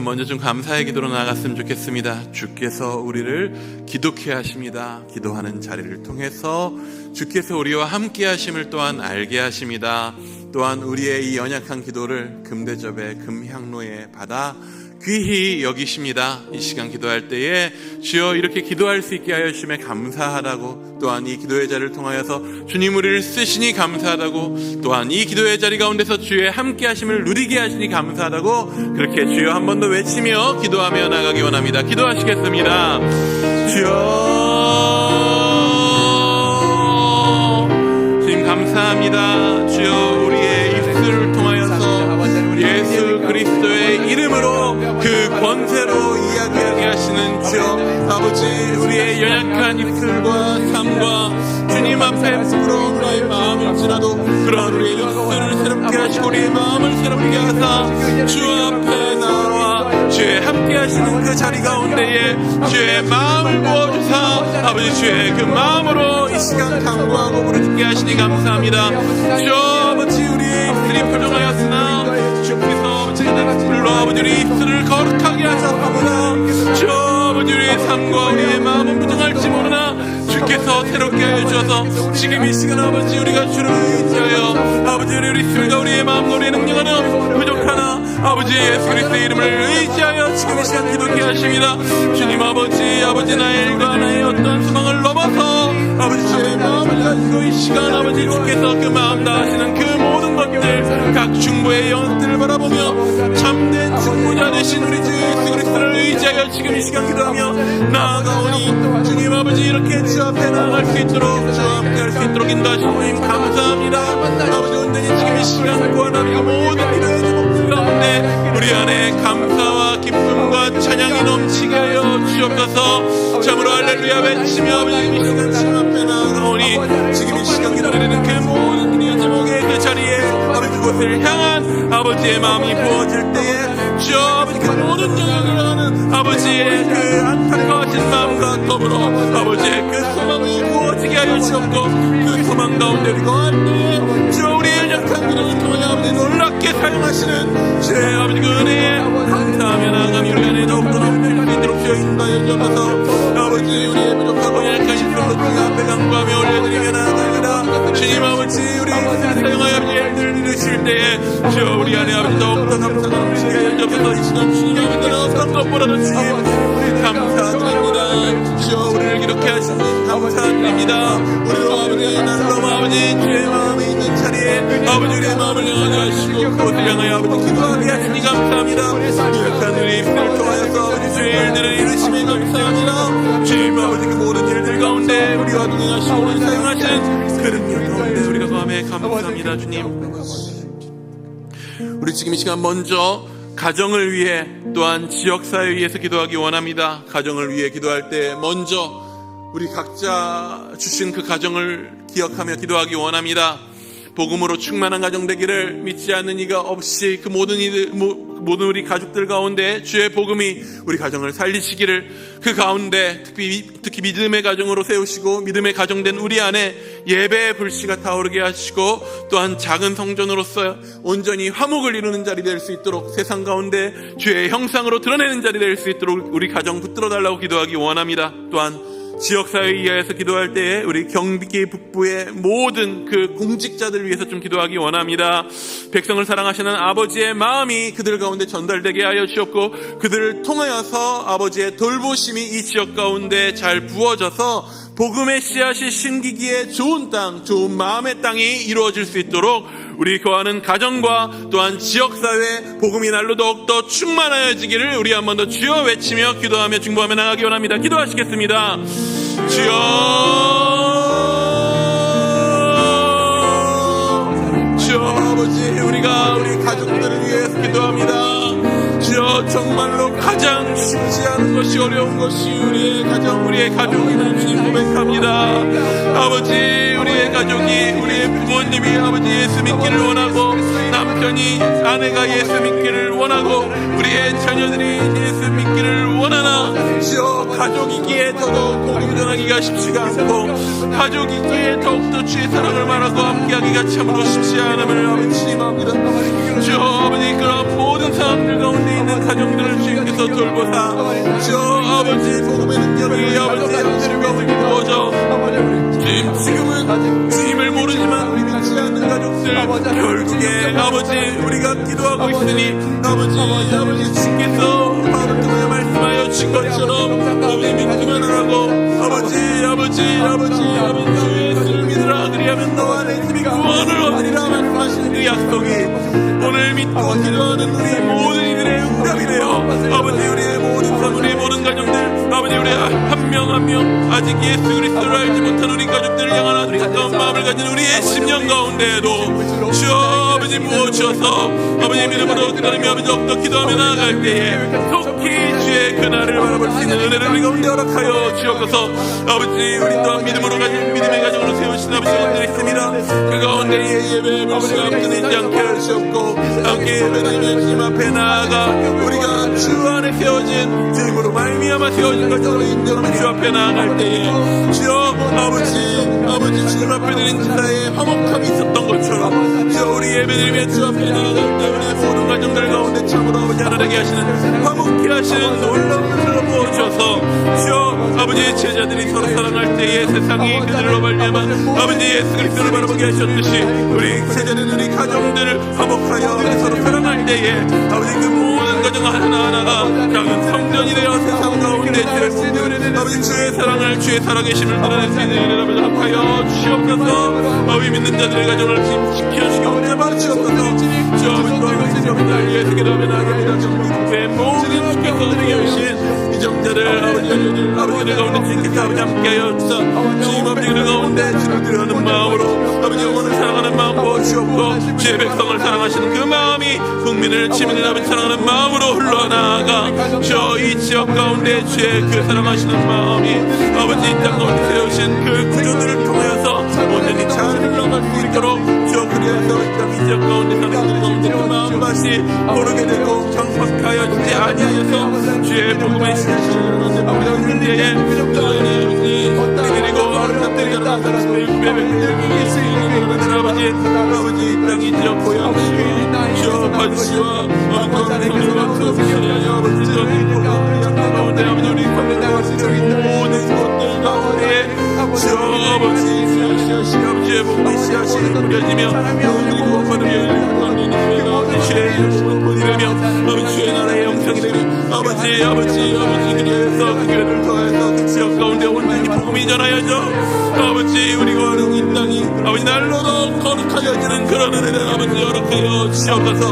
먼저 좀 감사의 기도로 나아갔으면 좋겠습니다. 주께서 우리를 기독케 하십니다. 기도하는 자리를 통해서 주께서 우리와 함께 하심을 또한 알게 하십니다. 또한 우리의 이 연약한 기도를 금대접의 금향로에 받아 귀히 여기십니다. 이 시간 기도할 때에 주여 이렇게 기도할 수 있게 하여 주심에 감사하다고, 또한 이 기도의 자리를 통하여서 주님 우리를 쓰시니 감사하다고, 또한 이 기도의 자리 가운데서 주의 함께 하심을 누리게 하시니 감사하다고, 그렇게 주여 한 번 더 외치며 기도하며 나가기 원합니다. 기도하시겠습니다. 주여 주님 감사합니다. 주여 우리의 입술을 통하여서 예수 그리스도의 이름으로 그 권세로 이야기하게 하시는 주여 아버지, 우리의 연약한 입술과 삶과 주님 앞에 부끄러운 우리의 마음일지라도 그런 우리의 입술을 새롭게 하시고 우리의 마음을 새롭게 하사 주 앞에 나와 주의 함께 하시는 그 자리 가운데에 주의 마음을 부어주사 아버지 주의 그 마음으로 이 시간 강구하고 부르짖게 하시니 감사합니다. 주여 아버지, 우리의 입술이 부정하였으나 주께서 불러 아버지 우리 입술을 거룩하게 하셨사오나, 주여 아버지 우리의 삶과 우리의 마음은 부정할지 모르나 주께서 주께서 새롭게 하여 주셔서 지금 이 시간 아버지 우리가 주를 의지하여 아버지 우리 힘과 우리의 마음과 우리의 능력은 부족하나 아버지 예수 그리스도의 이름을 의지하여 지금 이 시간 기도케 하십니다. 주님 아버지 나의 일과 나의 어떤 소망을 넘어서 아버지 주의 마음을 가지고 이 시간 아버지 주께서 그 마음 다하시는 그 모든 것들 각 중보의 영들을 바라보며 참된 중보자 되신 우리 주 예수 그리스도를 의지하여 지금 이 시간 기도하며 나아가오니 주님 아버지 이렇게 주 앞에 나아갈 수 있도록 주 앞에 할 수 있도록 인도하신 주님 감사합니다. 아버지 온전히 지금 이 시간 구원하며 모든 기도의 제목들 가운데 우리 안에 감사와 기쁨과 찬양이 넘치게 하여 주옵소서. 참으로 할렐루야 외치며 아버지 이 시간 주 앞에 나아가오니 지금 이 시간 기다리는 그 모든 기도의 제목의 그 자리에 아버지 그곳을 향한 아버지의 마음이 부어질 때에 주여 아버지 그 모든 영역을 하는 아버지의 그 안타까워하신 마음과 더불어 아버지의 그 소망이 부어지게 하여 주옵고 그 소망 가운데 우리 거할 때에 주여 우리의 약한 기도를 통해 아버지 놀랍게 사용하시는 주의 아버지 그 은혜에 감사하며 나아가며 우리 안에 더욱더 넘칠 수 있도록 주여 인도하여 주옵소서. 아버지 우리의 부족하고 약한 인생로 주님 앞에 간구하며 올려드리며 나아갑니다. 주님 아버지 우리 사용하여 아버지 일들을 이루실 때에 주여 우리 안에 아버지 더욱더 감사가 넘치게 하여 주옵소서. 이 시간 주님 아버지는 어떤 것보다도 주님 감사드립니다. 주여 우리를 이렇게 하시니 감사드립니다. 우리로 아버지 날로 아버지 주의 마음에 있는 자리에 아버지 우리의 마음을 향하게 하시고 그곳을 향하여 아버지 기도하게 하시니 감사합니다. 이렇게 우리 입술을 통하여서 아버지 주의 일들을 이루심에 감사합니다. 주님 아버지 그 모든 일들 가운데 우리와 동행하시고 우리를 사용하시는 그 능력 가운데 우리가 거함에 감사합니다. 주님 우리 지금 이 시간 먼저 가정을 위해 또한 지역사회 위해서 기도하기 원합니다. 가정을 위해 기도할 때 먼저 우리 각자 주신 그 가정을 기억하며 기도하기 원합니다. 복음으로 충만한 가정 되기를 믿지 않는 이가 없이 그 모든 우리 가족들 가운데 주의 복음이 우리 가정을 살리시기를 그 가운데 특히 믿음의 가정으로 세우시고 믿음의 가정된 우리 안에 예배의 불씨가 타오르게 하시고 또한 작은 성전으로서 온전히 화목을 이루는 자리 될 수 있도록 세상 가운데 주의 형상으로 드러내는 자리 될 수 있도록 우리 가정 붙들어 달라고 기도하기 원합니다. 또한 지역사회 이하에서 기도할 때에 우리 경기 북부의 모든 그 공직자들 위해서 좀 기도하기 원합니다. 백성을 사랑하시는 아버지의 마음이 그들 가운데 전달되게 하여 주옵고 그들을 통하여서 아버지의 돌보심이 이 지역 가운데 잘 부어져서 복음의 씨앗이 심기기에 좋은 땅, 좋은 마음의 땅이 이루어질 수 있도록 우리 거하는 가정과 또한 지역사회 복음이 날로 더욱더 충만하여지기를 우리 한 번 더 주여 외치며 기도하며 중보하며 나가기 원합니다. 기도하시겠습니다. 주여 아버지 우리가 우리 가족들을 위해서 기도합니다. 주여 정말로 가장 쉽지 않은 것이 어려운 것이 우리의 가정 우리의 가족이라는 주님 고백합니다. 아버지 우리의 가족이 우리의 부모님이 아버지 예수 믿기를 원하고 남편이 아내가 예수 믿기를 원하고 우리의 자녀들이 예수 믿기를 원하나 주여 가족이기에 더더욱 복음 전하기가 쉽지가 않고 가족이기에 더욱더 주의 사랑을 말하고 함께하기가 참으로 쉽지 않음을 아버지 힘합니다. 주여 아버지 그런 모든 상황들 가운데 있는 가정들을 주님께서 돌보사 주여 아버지 복음의 능력이 아버지 즐거움을 부어줘 지금은 주님을 모르지만 우리 믿지 않는 가족들 결국에 아버지 우리가 기도하고 있으니 아버지 주께서 마음을 통하여 말씀하여 준 것처럼 아버지 믿기만 하라고 아버지 예수를 믿으라 그리하면 너와 내 집이 구원을 얻으리라 말씀하신 그 약속이 오늘 믿고 기도하는 우리 모든 이들의 응답이 되어 아버지 우리의 모든 삶 우리의 모든 가정들 아버지 우리 한 명 한 명 아직 예수 그리스도를 알지 못한 우리 가족들을 향한 안타까운 마음을 가진 우리의 심령 가운데에도 주여 아버지 부어주셔서 아버지 믿음으로 기다리며 아버지 더욱더 기도하며 나아갈 때에 속히 주의 그날을 바라볼 수 있는 은혜를 우리 가운데 허락하여 주옵소서. 아버지 우리 또한 믿음으로 가진 믿음의 가정으로 세우신 아버지 가운데 있습니다. 그 가운데 예배의 불씨가 끊이지 않게 하시옵고 함께 예배드리며 주님 앞에 나아가 우리가 주 안에 세워진 주님으로 말미암아 세워진 것처럼 인정하며 주 앞에 나아갈 때에 주여 아버지 주님 앞에 드린 지사에 화목함이 있었던 것처럼 주여 우리 예배드리며 주 앞에 나아갈 때 우리의 모든 가정들 가운데 참으로 아버지 하나되게 하시는 화목케 하시는 놀라운 은혜로 부어주셔서 주여 아버지의 제자 자들이 서로 사랑할 때에 세상이 그들로 말미암아 아버지 예수 그리스도를 바라보게 하셨듯이 우리 세대는 우리 가정들을 화목하여 서로 사랑할 때에 아버지 그 모든 가정 하나하나가 작은 성전이 되어 세상 가운데 아버지 주의 사랑을 주의 살아계심을 드러낼 수 있는 일을 아버지 합하여 주시옵소서. 아버지 믿는 자들의 가정을 지켜주시고 잡아주시옵소서. 주 아버지 여러분들 예수 기도하며 나갑니다. 정부의 모든 주께서 되어주신 이 정자를 아버지들 가운데 주님께서 아버지 함께하여 주사 주님 아버지들 가운데 주를 드려하는 마음으로 아버지 영혼을 사랑하는 마음 부어주옵고 주의 백성을 사랑하시는 그 마음이 국민을 시민을 아버지 사랑하는 마음으로 흘러나가 저 이 지역 가운데 주의 그 사랑하시는 마음이 아버지 이 땅 가운데 세우신 그 구조들을 통하여서 온전히 잘 흘러갈 수 있도록 저 그리하여서 이 지역 가운데 사는 그 가운데 그 마음밭이 고르게 되고 정박하여지지 아니하여서 주의 복음의 신실을 아버지 문제에 그리고 아름답게 아버지 이 땅이 지역 고향시 저 반시와 아버지 가운데 아버지 우리 모든 것들 가운데 저 아버지 아버지의 복음의 씨앗이 뿌려지며 그리고 받으며 주의 이름을 이르며 아버지 주의 나라의 영성이 되며 아버지 그리하여서 그 교회를 통해서 그 지역 가운데 온전히 복음이 전하여져 아버지 우리 거하는 이 땅이 아버지 날로도 거룩하여지는 그런 은혜를 아버지 허락하여 주시옵소서.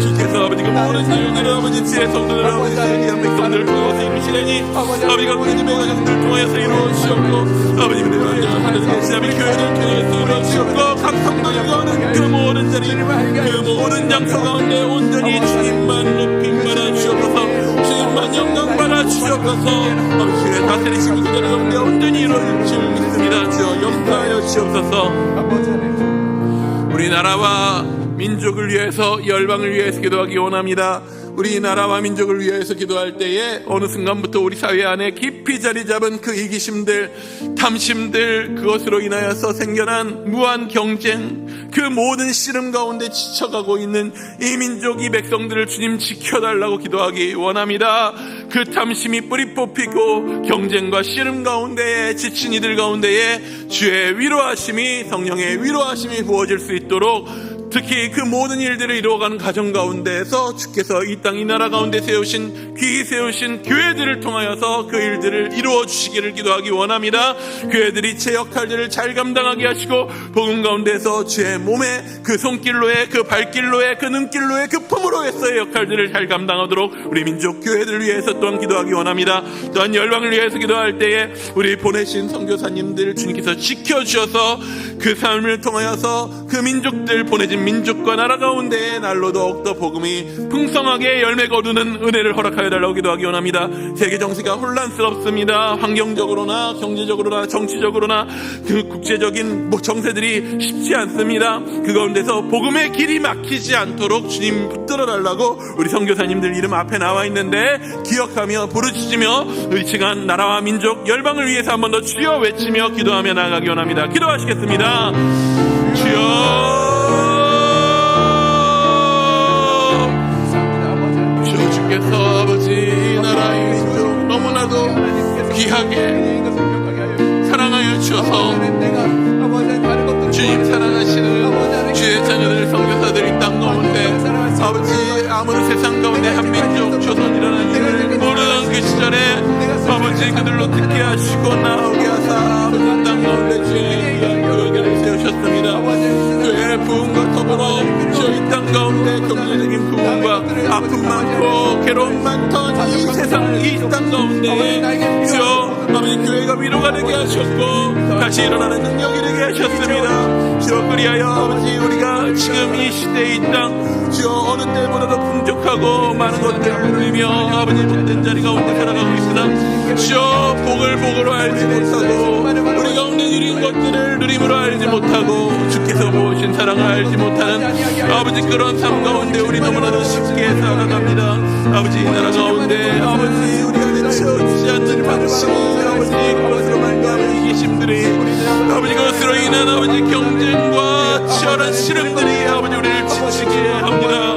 주께서 아버지 그 모든 일들을 아버지 지혜 성도들 아버지 지혜한 백성들을 통해서 이루시려니 아버지가 우리 집의 가정들을 통해서 이루어 주시옵고 아버지 그대로 하늘에 계신 아버지 교회를 통해서 이루어 주시옵고 각 성도들과 하는 그 모든 자리 그 모든 장소 가운데 온전히 주님만 높이 받아 주시옵소서. 주님만 영광 받아 주시옵소서. 아버지 주의 다스리시고 그 자리 가운데 온전히 이루어질 줄 믿습니다. 주여 역사하여 주시옵소서. 우리나라와 민족을 위해서 열방을 위해서 기도하기 원합니다. 우리나라와 민족을 위해서 기도할 때에 어느 순간부터 우리 사회 안에 깊이 자리 잡은 그 이기심들, 탐심들, 그것으로 인하여서 생겨난 무한 경쟁, 그 모든 씨름 가운데 지쳐가고 있는 이 민족, 이 백성들을 주님 지켜달라고 기도하기 원합니다. 그 탐심이 뿌리 뽑히고 경쟁과 씨름 가운데에 지친 이들 가운데에 주의 위로하심이, 성령의 위로하심이 부어질 수 있도록 특히 그 모든 일들을 이루어가는 가정 가운데에서 주께서 이 땅 이 나라 가운데 세우신 귀히 세우신 교회들을 통하여서 그 일들을 이루어 주시기를 기도하기 원합니다. 교회들이 제 역할들을 잘 감당하게 하시고 복음 가운데서 주의 몸에 그 손길로의 그 발길로의 그 눈길로의 그 품으로에서의 역할들을 잘 감당하도록 우리 민족 교회들을 위해서 또한 기도하기 원합니다. 또한 열방을 위해서 기도할 때에 우리 보내신 선교사님들 주님께서 지켜주셔서 그 삶을 통하여서 그 민족들 보내진 민족과 나라 가운데 날로 더욱더 복음이 풍성하게 열매 거두는 은혜를 허락하여 달라고 기도하기 원합니다. 세계 정세가 혼란스럽습니다. 환경적으로나 경제적으로나 정치적으로나 그 국제적인 정세들이 쉽지 않습니다. 그 가운데서 복음의 길이 막히지 않도록 주님 붙들어 달라고 우리 선교사님들 이름 앞에 나와 있는데 기억하며 부르짖으며 의칭한 나라와 민족 열방을 위해서 한 번 더 주여 외치며 기도하며 나아가기 원합니다. 기도하시겠습니다. 주여 주께서 아버지 나라의 민족 너무나도 귀하게 사랑하여 주셔서 주님 사랑하시는 주의 자녀들 선교사들이 땅 가운데 아버지 아무런 세상 가운데 한 민족 조선이라는 일을 모르는 그 시절에 아버지 그들로 듣게 하시고 나오게 하사 아버지 땅 가운데 주의 교회를 세우셨습니다. 교회의 부흥과 더불어 저희 땅 가운데 경제적인 부흥과 아픔 많고 괴로움 많던 이 세상 이 땅 가운데 주여 아버지 교회가 위로가 되게 하셨고 다시 일어나는 능력이 되게 하셨습니다. 주여 그리하여 아버지 우리가 지금 이 시대의 이 땅 주여 어느 때보다도 풍족하고 많은 것들을 누리며 아버지 못된 자리 가운데 살아가고 있으나 주여 복으로 알지 못하고 우리 가운데 누린 것들을 누림으로 알지 못하고 주께서 모으신 사랑을 알지 못하는 아버지 그런 삶 가운데 우리 너무나도 쉽게 살아갑니다. 아버지 이 나라 가운데 아버지 우리가 내쳐지지 않는 방식이 아버지 그것으로 말미암은 이기심들이 아버지 그것으로 인한 아버지 경쟁과 치열한 씨름들이 아버지 우리를 지치게 합니다.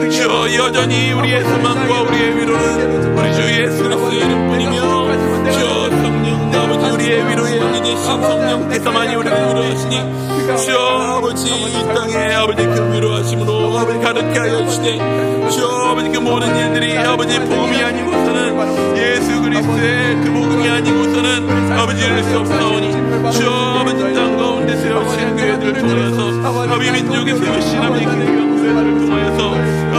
주여 여전히 우리의 소망과 우리의 위로는 우리 주 예수 그리스도의 이름뿐이며 주여 성령 아버지 우리 되신 성령께서 많이 우리를 위로하시니 주여 아버지 이 땅에 아버지 그 위로하심으로 아버지 가득게 하여 주시되 주여 아버지 그 모든 일들이 아버지 복음이 아니고서는 예수 그리스도의 그 복음이 아니고서는 아버지 이룰 수 없사오니 주여 아버지 땅 가운데 세우신 교회들을 통하여서 아버지 민족에 세우신 아버지 그 귀한 교회들을 통하여서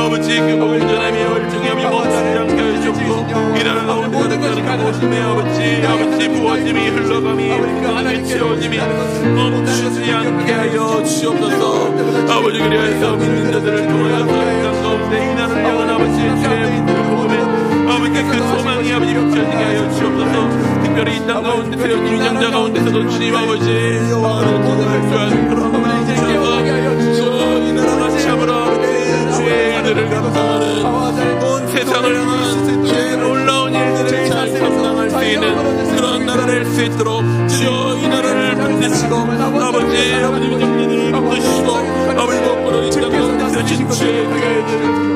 아버지 그 복음 전함이 열정이 멈추지 않게 하여 주옵고 이 나라 가운데 가득하는 모심의 아버지 부어짐이 흘러감이 건강하게 채워짐이 멈추지 않게 하여 주옵소서. 아버지 그리하여서 믿는 자들을 통하여서 이 땅 가운데 이 나라를 향한 아버지의 주의 믿음을 복음에 아버지 그 소망이 아버지 펼쳐지게 하여 주옵소서. 특별히 이 땅 가운데 세워진 위장자 가운데서도 주님 아버지 영화를 기도할 줄 아는 그런 마음을 주셔서 이 나라가 참으로 아버지 주의 일들을 감당하는 온 세상을 향한 주의 놀라운 일들을 잘 감당할 수 있는 그런 나라를 할 수 있도록 주여 이 나라를 붙드시고 아버지 민족들을 붙드시고 아버지 무엇보다 이 땅 가운데 세우신 주의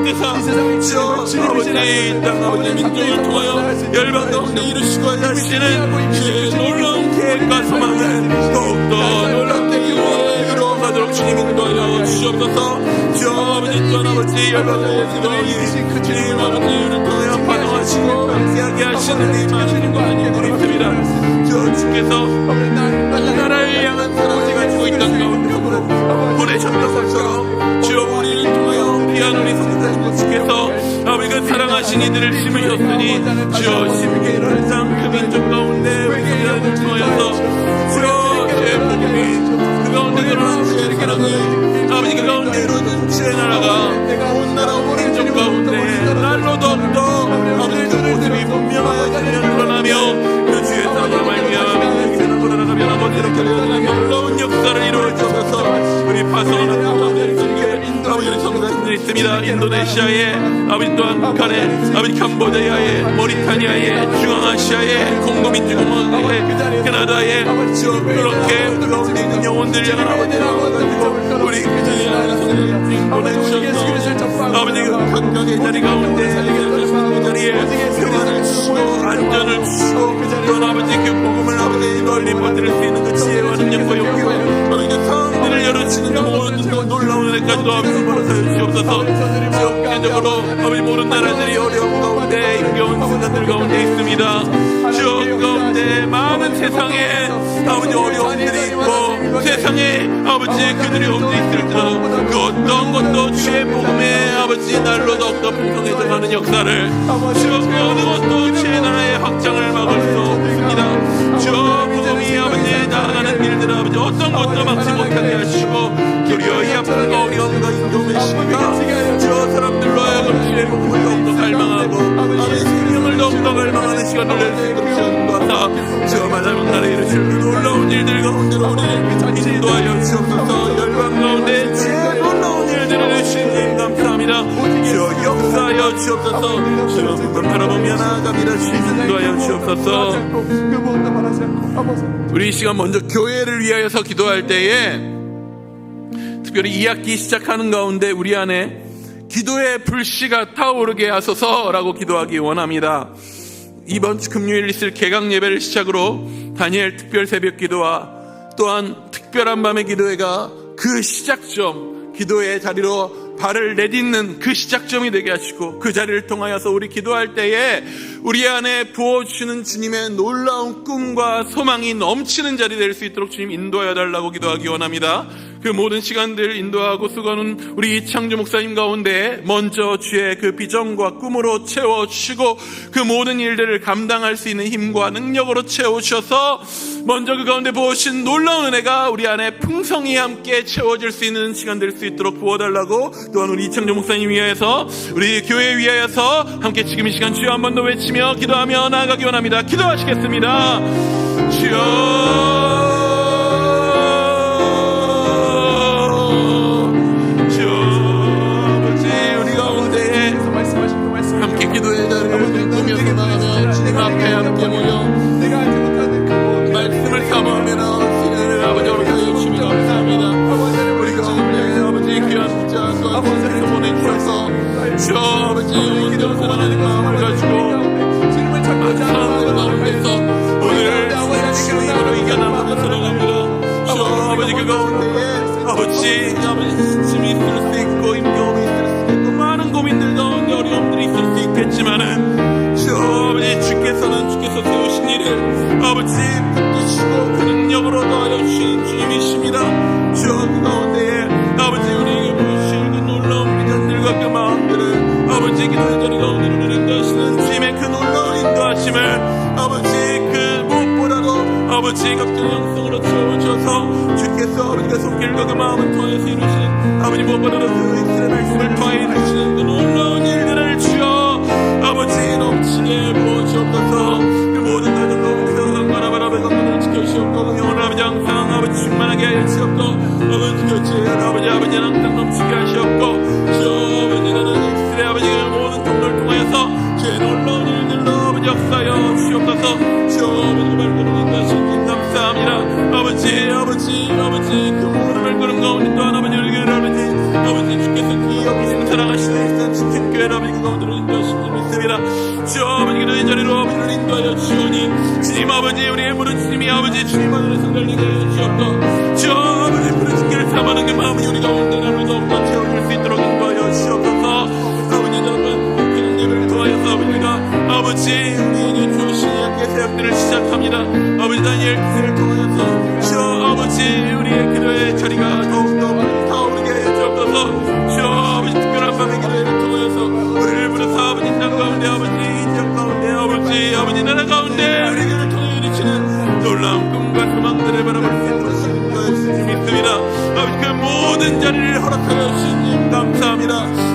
뜻사 주여 아버지 이 땅 아버지 민족을 통하여 열방 가운데 이루시고 하시는 주의 놀라운 계획과 소망을 더욱더 놀랍게 이루어가도록 주님 인도하여 주시옵소서. 주여 아버지 또한 아버지 열방의 주님 주님 아버지를 통하여 반응하시고 함께하게 하시는 이 많은 것들이 있습니다. 주여 주께서 나라를 향한 사랑을 가지고 이 땅 가운데 보내셨던 것처럼 주여 우리를 통하여 귀한 우리 성도님 주께서 아버지가 사랑하신 이들을 심으셨으니 주여 심게 이르는 땅 그 민족 가운데 우리 성도님을 통하여서 주여 주의 복음이 그 가운데 드러나는 주의 사랑이 아버지 그 가운데 이루어진 주의 나라가 온 나라 온 민족 가운데 날로 더욱더 아버지 그 모습이 분명하여 드러나며 그 주의 사랑으로 말미암아 변하고 나라가 변하고 이렇게 되는 놀라운 역사를 이루어주셔서 우리 파송하는 아버지 성도님들이 있습니다. 인도네시아에 아버지 또한 북한에 아버지 캄보디아에 모리타니아에 중앙아시아에 콩고민주공화국에 캐나다에 그렇게 가운데 있는 영혼들 향한 아버지로 우리 그들이 보내주셔서 아버지 각각의 자리 가운데 그 자리에 평안을 주시고 안전을 주시고 또한 아버지 그 복음을 아버지 널리 퍼뜨릴 수 있는 그 지혜와 능력과 용기와 아버지 그 성들을 열어주시는 그 모든 놀라운 은혜까지도 아버지 벌어서 주옵소서. 세계적으로 아버지 모든 나라들이 어려운 가운데 힘겨운 순간들 가운데 있습니다. 주여 그 가운데 많은 세상에 아버지 어려움들이 있고 세상에 아버지 그들이 없이 있을지라도 그 어떤 것도 주의 복음에 아버지 날로 더욱더 풍성해져 가는 역사를 주여 그 어느 것도 주의 나라의 확장을 막을 수 없습니다. 주여 복음이 아버지 나아가는 일들 아버지 어떤 것도 막지 못하게 하시고 도리어 이 아픔과 어려움과 인종의 시기가 주여 사람들로 하여금 주의 복음을 더욱더 갈망하고 아버지 생명을 더욱더 갈망하는 시간을 낼 수 있도록 주옵소서. 주여 마지막 날에 이루실 그 놀라운 일들 가운데로 우리를 인도하여 주옵소서. 열방 가운데 주의 놀라운 일들을 해주신 감사합니다. 주여 역사하여 주옵소서. 주여 그걸 바라보며 나아갑니다. 주여 인도하여 주옵소서. 우리 이 시간 먼저 교회를 위하여서 기도할 때에 특별히 2학기 시작하는 가운데 우리 안에 기도의 불씨가 타오르게 하소서라고 기도하기 원합니다. 이번 주 금요일 있을 개강 예배를 시작으로 다니엘 특별 새벽 기도와 또한 특별한 밤의 기도회가 그 시작점, 기도의 자리로 발을 내딛는 그 시작점이 되게 하시고 그 자리를 통하여서 우리 기도할 때에 우리 안에 부어주시는 주님의 놀라운 꿈과 소망이 넘치는 자리 될 수 있도록 주님 인도하여 달라고 기도하기 원합니다. 그 모든 시간들 인도하고 수고하는 우리 이창주 목사님 가운데 먼저 주의 그 비전과 꿈으로 채워주시고 그 모든 일들을 감당할 수 있는 힘과 능력으로 채워주셔서 먼저 그 가운데 부어주신 놀라운 은혜가 우리 안에 풍성히 함께 채워질 수 있는 시간 될 수 있도록 부어달라고 또한 우리 이창주 목사님 위하여서 우리 교회 위하여서 함께 지금 이 시간 주여 한 번 더 외치며 기도하며 나아가기 원합니다. 기도하시겠습니다. 주여 함께 기도의 자리를 꾸며서 나가며 주님 앞에 함께 모여 말씀을 사모하며 나오시는 아버지 어르신 주님 감사합니다. 우리 가운데 아버지 귀한 자 또 아버지께서 보내주셔서 주 아버지 온전한 사랑하는 마음을 가지고 사람들 가운데서 오늘 주님으로 이겨나가며 살아갑니다. 주여 아버지 그 가운데에 아버지 지침이 있을 수 있고 임경험이 있을 수 있고 많은 고민들 가운데 어려움들이 있을 수 있겠지만은 주여 아버지 주께서 세우신 일을 아버지 붙드시고 그 능력으로 더하여 주신 주님이십니다. 주여 그 가운데에 아버지 우리에게 보여주신 그 놀라운 비전들과 그 마음들을 아버지 기도의 자리 가운데 우리를 인도하시는 주님의 그 놀라운 인도하심을 아버지 그 무엇보다도 아버지 각종 영성으로 채워주셔서 주께서 아버지가 손길과 그 마음을 통해서 이루시는 아버지 무엇보다도 그 이스라엘 말씀을 통해 이루시는 그 놀라운 일들을 주여 아버지 넘치게 부어주옵소서. 그 모든 가정 가운데서 강건하바 아버지 강건을 지켜주시옵고 그 영혼을 아버지 항상 아버지 충만하게 하여 주시옵고 아버지 교체 아버지 항상 넘치게 하시옵고 주여 아버지 나는 이스라엘 아버지 그 모든 통로를 통하여서 주의 놀라운 일들로 아버지 역사하여 주옵소서. 주여 아버지 말씀을 인도하시니 감사합니다. 아버지 그 모든 말씀 가운데 또한 아버지 우리 아버지 주께서 기억하시는 사랑하시는 일산 지킨 교회 아버지 그 가운데로 인도하시는 줄 믿습니다. 주여 아버지 기도의 자리로 아버지를 인도하여 주오니 주님 아버지 우리의 무릇 주님이 아버지 주님 안에서 성결되게 하여 주옵고 주여 아버지 부르짖기를 삼하는 그 마음이 우리 가운데 나를 더욱더 채워줄 수 있도록 인도하여 주옵소서. 아버지 여러분 그런 예배를 통하여서 아버지가 아버지 우리에게 주신 약의 사역들을 시작합니다. 아버지 다니엘 기세를 통하여서 주여 아버지 우리의 기도의 자리가 더욱더 타오르게 하여 주옵소서. 주여 아버지 특별한 밤의 기도회를 통하여서 우리를 부르사 아버지 땅 가운데 아버지 인적 가운데 아버지 나라 가운데 우리를 통해 이루시는 놀라운 꿈과 소망들을 바라볼 수 있는 것을 믿습니다. 아버지 그 모든 자리를 허락하여 주시니 감사합니다.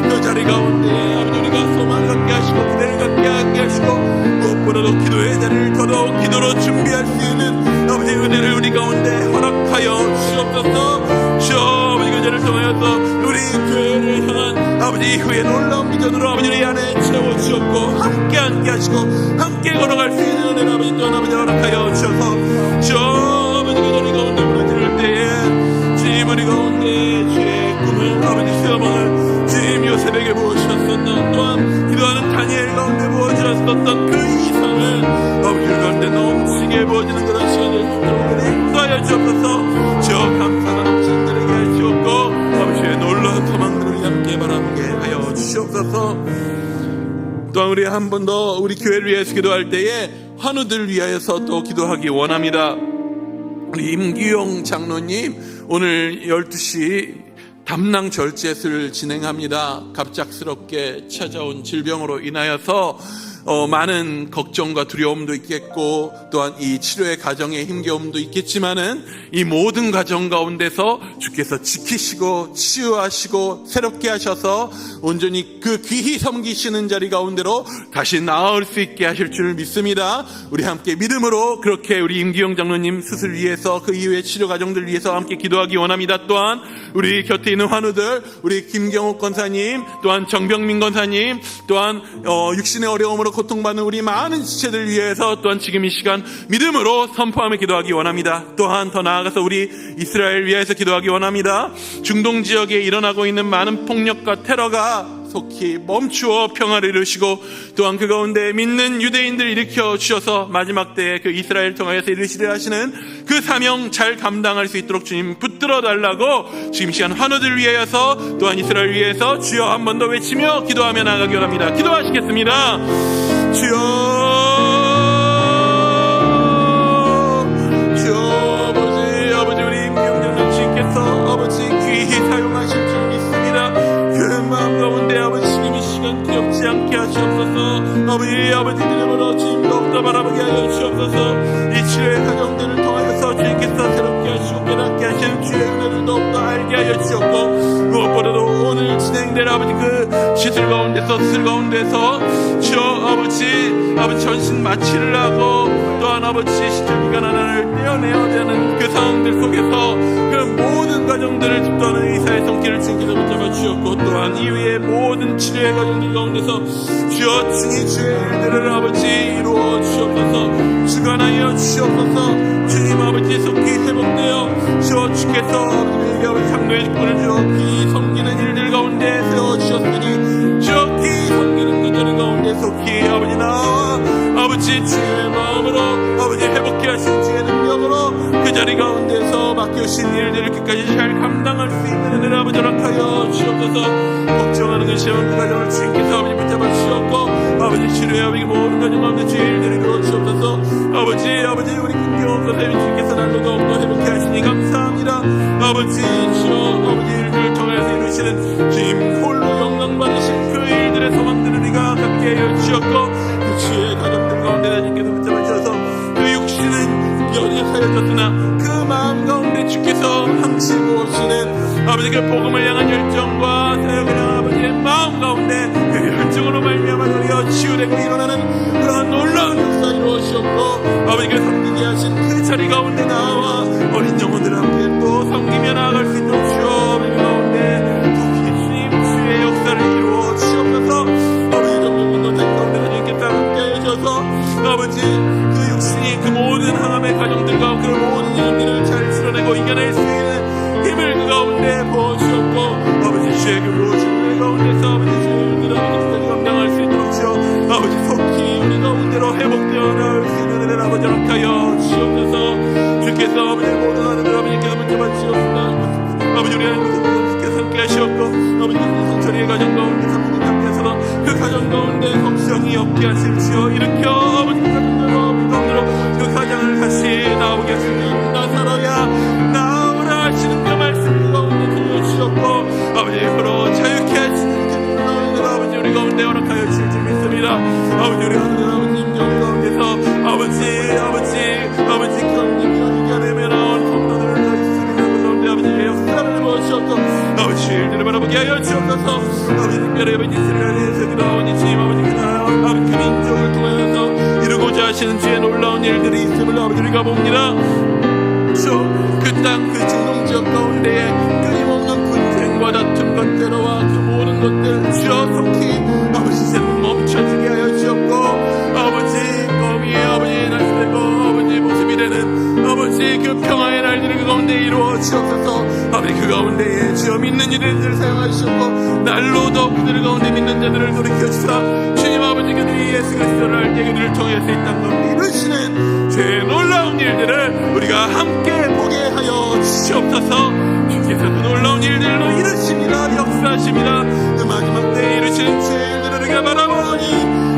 그 자리 가운데 아버지 우리가 소망을 갖게 하시고 기대를 갖게 하시고 무엇보다도 기도의 자리를 더더욱 기도로 준비할 수 있는 아버지 은혜를 우리 가운데 허락하여 주옵소서. 주여 아버지 그 자리를 통하여서 우리 교회를 향한 아버지 이후의 놀라운 비전으로 아버지 우리 안에 채워주옵고 함께 하시고 함께 걸어갈 수 있는 은혜를 아버지 또한 아버지 허락하여 주셔서 주여 아버지 그 자리 가운데 무너질 때에 주님 우리 가운데 주의 꿈을 아버지 수여망을 주님 요셉에게 부어주셨었던 또한 기도하는 다니엘 가운데 부어주셨었던 그 이상을 아버지 우리 가운데 넘치게 부어지는 그런 시간을 주도록 인도하여 주옵소서. 주여 감사가 넘치는 자에게 하시옵고 아버지의 놀라운 소망들을 함께 바라보게 하여 주시옵소서. 또한 우리 한 번 더 우리 교회를 위해서 기도할 때에 환우들 위하여서 또 기도하기 원합니다. 우리 임기용 장로님 오늘 12시 담낭 절제를 진행합니다. 갑작스럽게 찾아온 질병으로 인하여서 많은 걱정과 두려움도 있겠고 또한 이 치료의 과정에 힘겨움도 있겠지만은 이 모든 과정 가운데서 주께서 지키시고 치유하시고 새롭게 하셔서 온전히 그 귀히 섬기시는 자리 가운데로 다시 나을 수 있게 하실 줄 믿습니다. 우리 함께 믿음으로 그렇게 우리 임기영 장로님 수술 위해서 그 이후의 치료 과정들 위해서 함께 기도하기 원합니다. 또한 우리 곁에 있는 환우들 우리 김경옥 권사님 또한 정병민 권사님 또한 육신의 어려움으로 고통받는 우리 많은 지체들 위해서 또한 지금 이 시간 믿음으로 선포하며 기도하기 원합니다. 또한 더 나아가서 우리 이스라엘 위해서 기도하기 원합니다. 중동 지역에 일어나고 있는 많은 폭력과 테러가 속히 멈추어 평화를 이루시고 또한 그 가운데 믿는 유대인들 일으켜 주셔서 마지막 때에 그 이스라엘 통하여서 이루시려 하시는 그 사명 잘 감당할 수 있도록 주님 붙들어 달라고 지금 시간 환우들 위하여서 또한 이스라엘 위해서 주여 한 번 더 외치며 기도하며 나아가기 원합니다. 기도하시겠습니다. 주여 아버지 우리 임경장님 주께서 아버지 귀히 사용하실 줄 믿습니다. 그 마음 가운데 아버지 지금 이 시간 두렵지 않게 하시옵소서. 아버지 이름으로 주님 더욱더 바라보게 하여 주옵소서. 이 치료의 과정들을 통하여서 주님께서 새롭게 하시고 깨닫게 하시는 주의 은혜를 더욱더 알게 하여 주옵고 무엇보다도 오늘 진행될 아버지 그 시술 가운데서 수술 가운데서 주여 아버지 전신 마취를 하고 또한 아버지 시술기간 하나를 떼어내야 되는 그 상황들 속에서 그 모든 과정들을 집도하는 의사의 손길을 주님께서 붙잡아 주셨고 또한 이후의 모든 치료의 과정들 가운데서 주여 주의 일들을 아버지 이루어 주옵소서. 주관하여 주옵소서. 주님 아버지 속히 회복되어 주여 주께서 아버지 장로의 직분을 주어 기 섬기는 일들 가운데 세워 주셨으니 주여 기 섬기는 그들 가운데 속히 아버지 나와 아버지 주의 마음으로 아버지 회복케 하신 주의 능력으로 그 자리 가운데서 맡겨주신 일들을 끝까지 잘 감당할 수 있는 은혜를 아버지 허락하여 주옵소서. 걱정하는 근심한 그 가정을 주님께서 아버지 붙잡아 주셨고 아버지 치료의 아버지 모든 가정 가운데 주의 일들을 이루어 주옵소서. 아버지 우리 긍정없어서 주님께서 날로 더욱더 회복케 하시니 감사합니다. 아버지 주여 아버지 일들을 통해서 이루시는 주님 홀로 영광 받으신 그 일들의 소망들을 우리가 갖게 하여 주셨고 그 주의 가정들 가운데 주님께서 붙잡아 주셔서 그 육신은 연약하여졌으나 그 마음 가운데 주께서 항상 오시는 아버지 그 복음을 향한 열정과 사역을 향한 아버지의 마음 가운데 그 열정으로 말미암아 우리가 치유되고 일어나는 그러한 놀라운 역사 이루어주셨고 아버지 그 섬기게 하신 그 자리 가운데 나와 어린 영혼들 함께 또 섬기며 나아갈 수 있도록 주여 우리 가운데 주님 주의 역사를 이루어 주옵소서. 아버지 정말 자기 가운데 주님께서 함께 해주셔서 아버지 그 육신이 그 모든 항암의 가정들과 그 모든 일들을 잘 쓸어내고 이겨낼 수 있는 힘을 그 가운데 부어주셨고 아버지 주의 그 모든 일 가운데서 아버지 주의 일들 아버지 감당할 수 있도록 주여 아버지 속히 우리 가운데로 회복되어 나올 수 있는 은혜를 아버지 허락하여 주옵소서. 주께서 아버지 모든 하늘을 아버지께서 붙잡아 주옵소서. 아버지 우리 하나님 주께서 함께 하시었고 아버지 성철이의 가정 가운데 사모님께서도 그 가정 가운데 성성이 없게 하실 주여 일으켜 아버지 그 가정으로 그 가정을 다시 나오게 하시는 나사로야 나오라 하시는 그 말씀 가운데 들려주셨고 아버지 힘으로 자유케 하시는 그 놀라운 아버지 우리 가운데 허락하여 주실 줄 믿습니다. 아버지 우리 하늘 아버지 임종 가운데서 아버지 경륜을 이겨내며 나온 성도들을 다 있습니다. 그 가운데 아버지의 역사를 보시었고 아버지 일들을 바라보게 하여 주옵소서. 아버지 특별히 아버지 이스라엘에서 그나오니 주님 아버지 그 나라 아버지 그 민족을 통하여서 이루고자 하시는 주의 놀라운 일들이 있음을 아버지 우리가 봅니다. 그 땅 그 중동지역 가운데에 끊임없는 분쟁과 다툼과 때로와 그 모든 것들 주여 속히 아버지 이제는 멈춰지게 하여 주었고 아버지 거미의 아버지 날씨되고 아버지 모습이 되는 아버지 그 평화의 날들을 그 가운데 이루어 주옵소서. 아버지 그 가운데에 주여 믿는 이들을 사용하시고 날로 더 그들 가운데 믿는 자들을 돌이켜주사 주님 아버지 그들이 예수 그리스도를 알 때 그들을 통해서 이 땅 가운데 이루시는 죄의 놀라운 일들을 우리가 함께 보게 하여 주시옵소서. 주께서 그 놀라운 일들로 이루십니다. 역사하십니다. 그 마지막 때에 이루시는 죄의 일들을 우리가 바라보니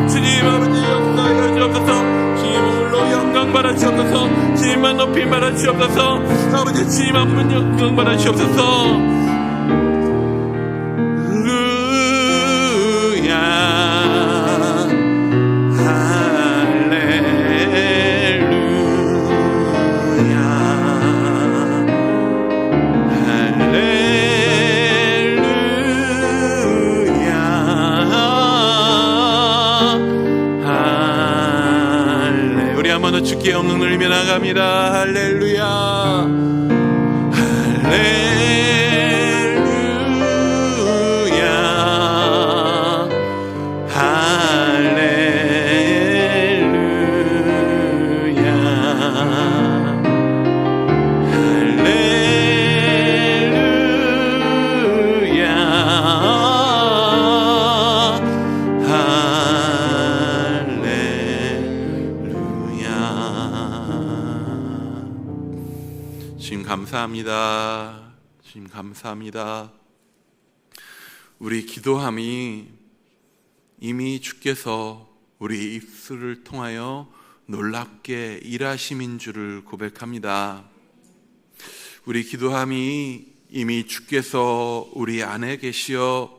주님 아버지 역사하여 주옵소서. 주님 홀로 영광 받아 주옵소서. 주님만 높이 받아 주옵소서. 아버지 주님 한 분 영광 받아 주옵소서. 주께 영광을 올리며 나갑니다. 할렐루야 할렐루야 할렐루야 주님 감사합니다. 주님 감사합니다. 우리 기도함이 이미 주께서 우리 입술을 통하여 놀랍게 일하심인 줄을 고백합니다. 우리 기도함이 이미 주께서 우리 안에 계시어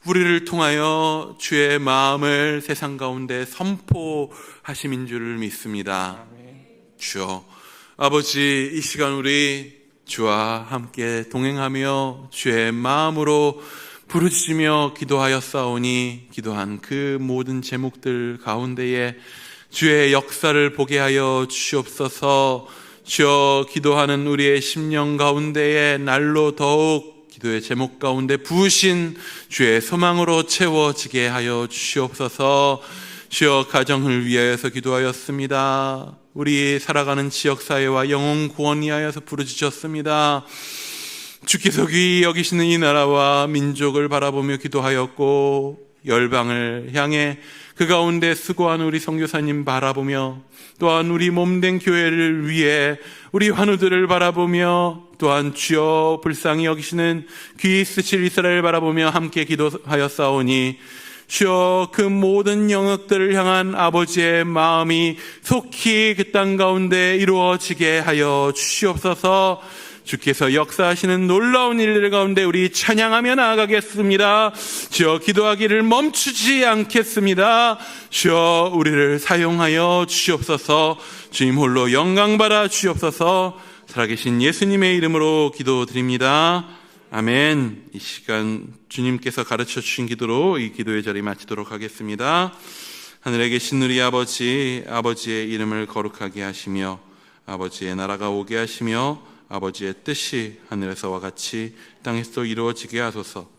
우리를 통하여 주의 마음을 세상 가운데 선포하심인 줄을 믿습니다. 주여 아버지 이 시간 우리 주와 함께 동행하며 주의 마음으로 부르짖으며 기도하였사오니 기도한 그 모든 제목들 가운데에 주의 역사를 보게 하여 주시옵소서. 주여 기도하는 우리의 심령 가운데에 날로 더욱 기도의 제목 가운데 부으신 주의 소망으로 채워지게 하여 주시옵소서. 주여 가정을 위하여서 기도하였습니다. 우리 살아가는 지역사회와 영혼 구원 위하여서 부르짖었습니다. 주께서 귀히 여기시는 이 나라와 민족을 바라보며 기도하였고 열방을 향해 그 가운데 수고한 우리 선교사님 바라보며, 또한 우리 몸된 교회를 위해 우리 환우들을 바라보며, 또한 주여 불쌍히 여기시는 귀 있으실 이스라엘 바라보며 함께 기도하였사오니, 주여 그 모든 영역들을 향한 아버지의 마음이 속히 그 땅 가운데 이루어지게 하여 주시옵소서. 주께서 역사하시는 놀라운 일들 가운데 우리 찬양하며 나아가겠습니다. 주여 기도하기를 멈추지 않겠습니다. 주여 우리를 사용하여 주시옵소서. 주님 홀로 영광 받아 주시옵소서. 살아계신 예수님의 이름으로 기도드립니다. 아멘. 이 시간 주님께서 가르쳐 주신 기도로 이 기도의 자리 마치도록 하겠습니다. 하늘에 계신 우리 아버지, 아버지의 이름을 거룩하게 하시며 아버지의 나라가 오게 하시며 아버지의 뜻이 하늘에서와 같이 땅에서도 이루어지게 하소서.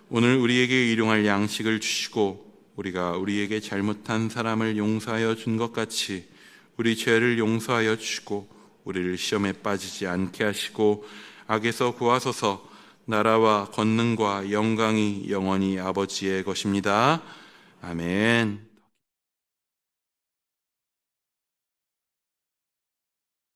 오늘 우리에게 일용할 양식을 주시고 우리가 우리에게 잘못한 사람을 용서하여 준 것 같이 우리 죄를 용서하여 주시고 우리를 시험에 빠지지 않게 하시고 악에서 구하소서. 나라와 권능과 영광이 영원히 아버지의 것입니다. 아멘.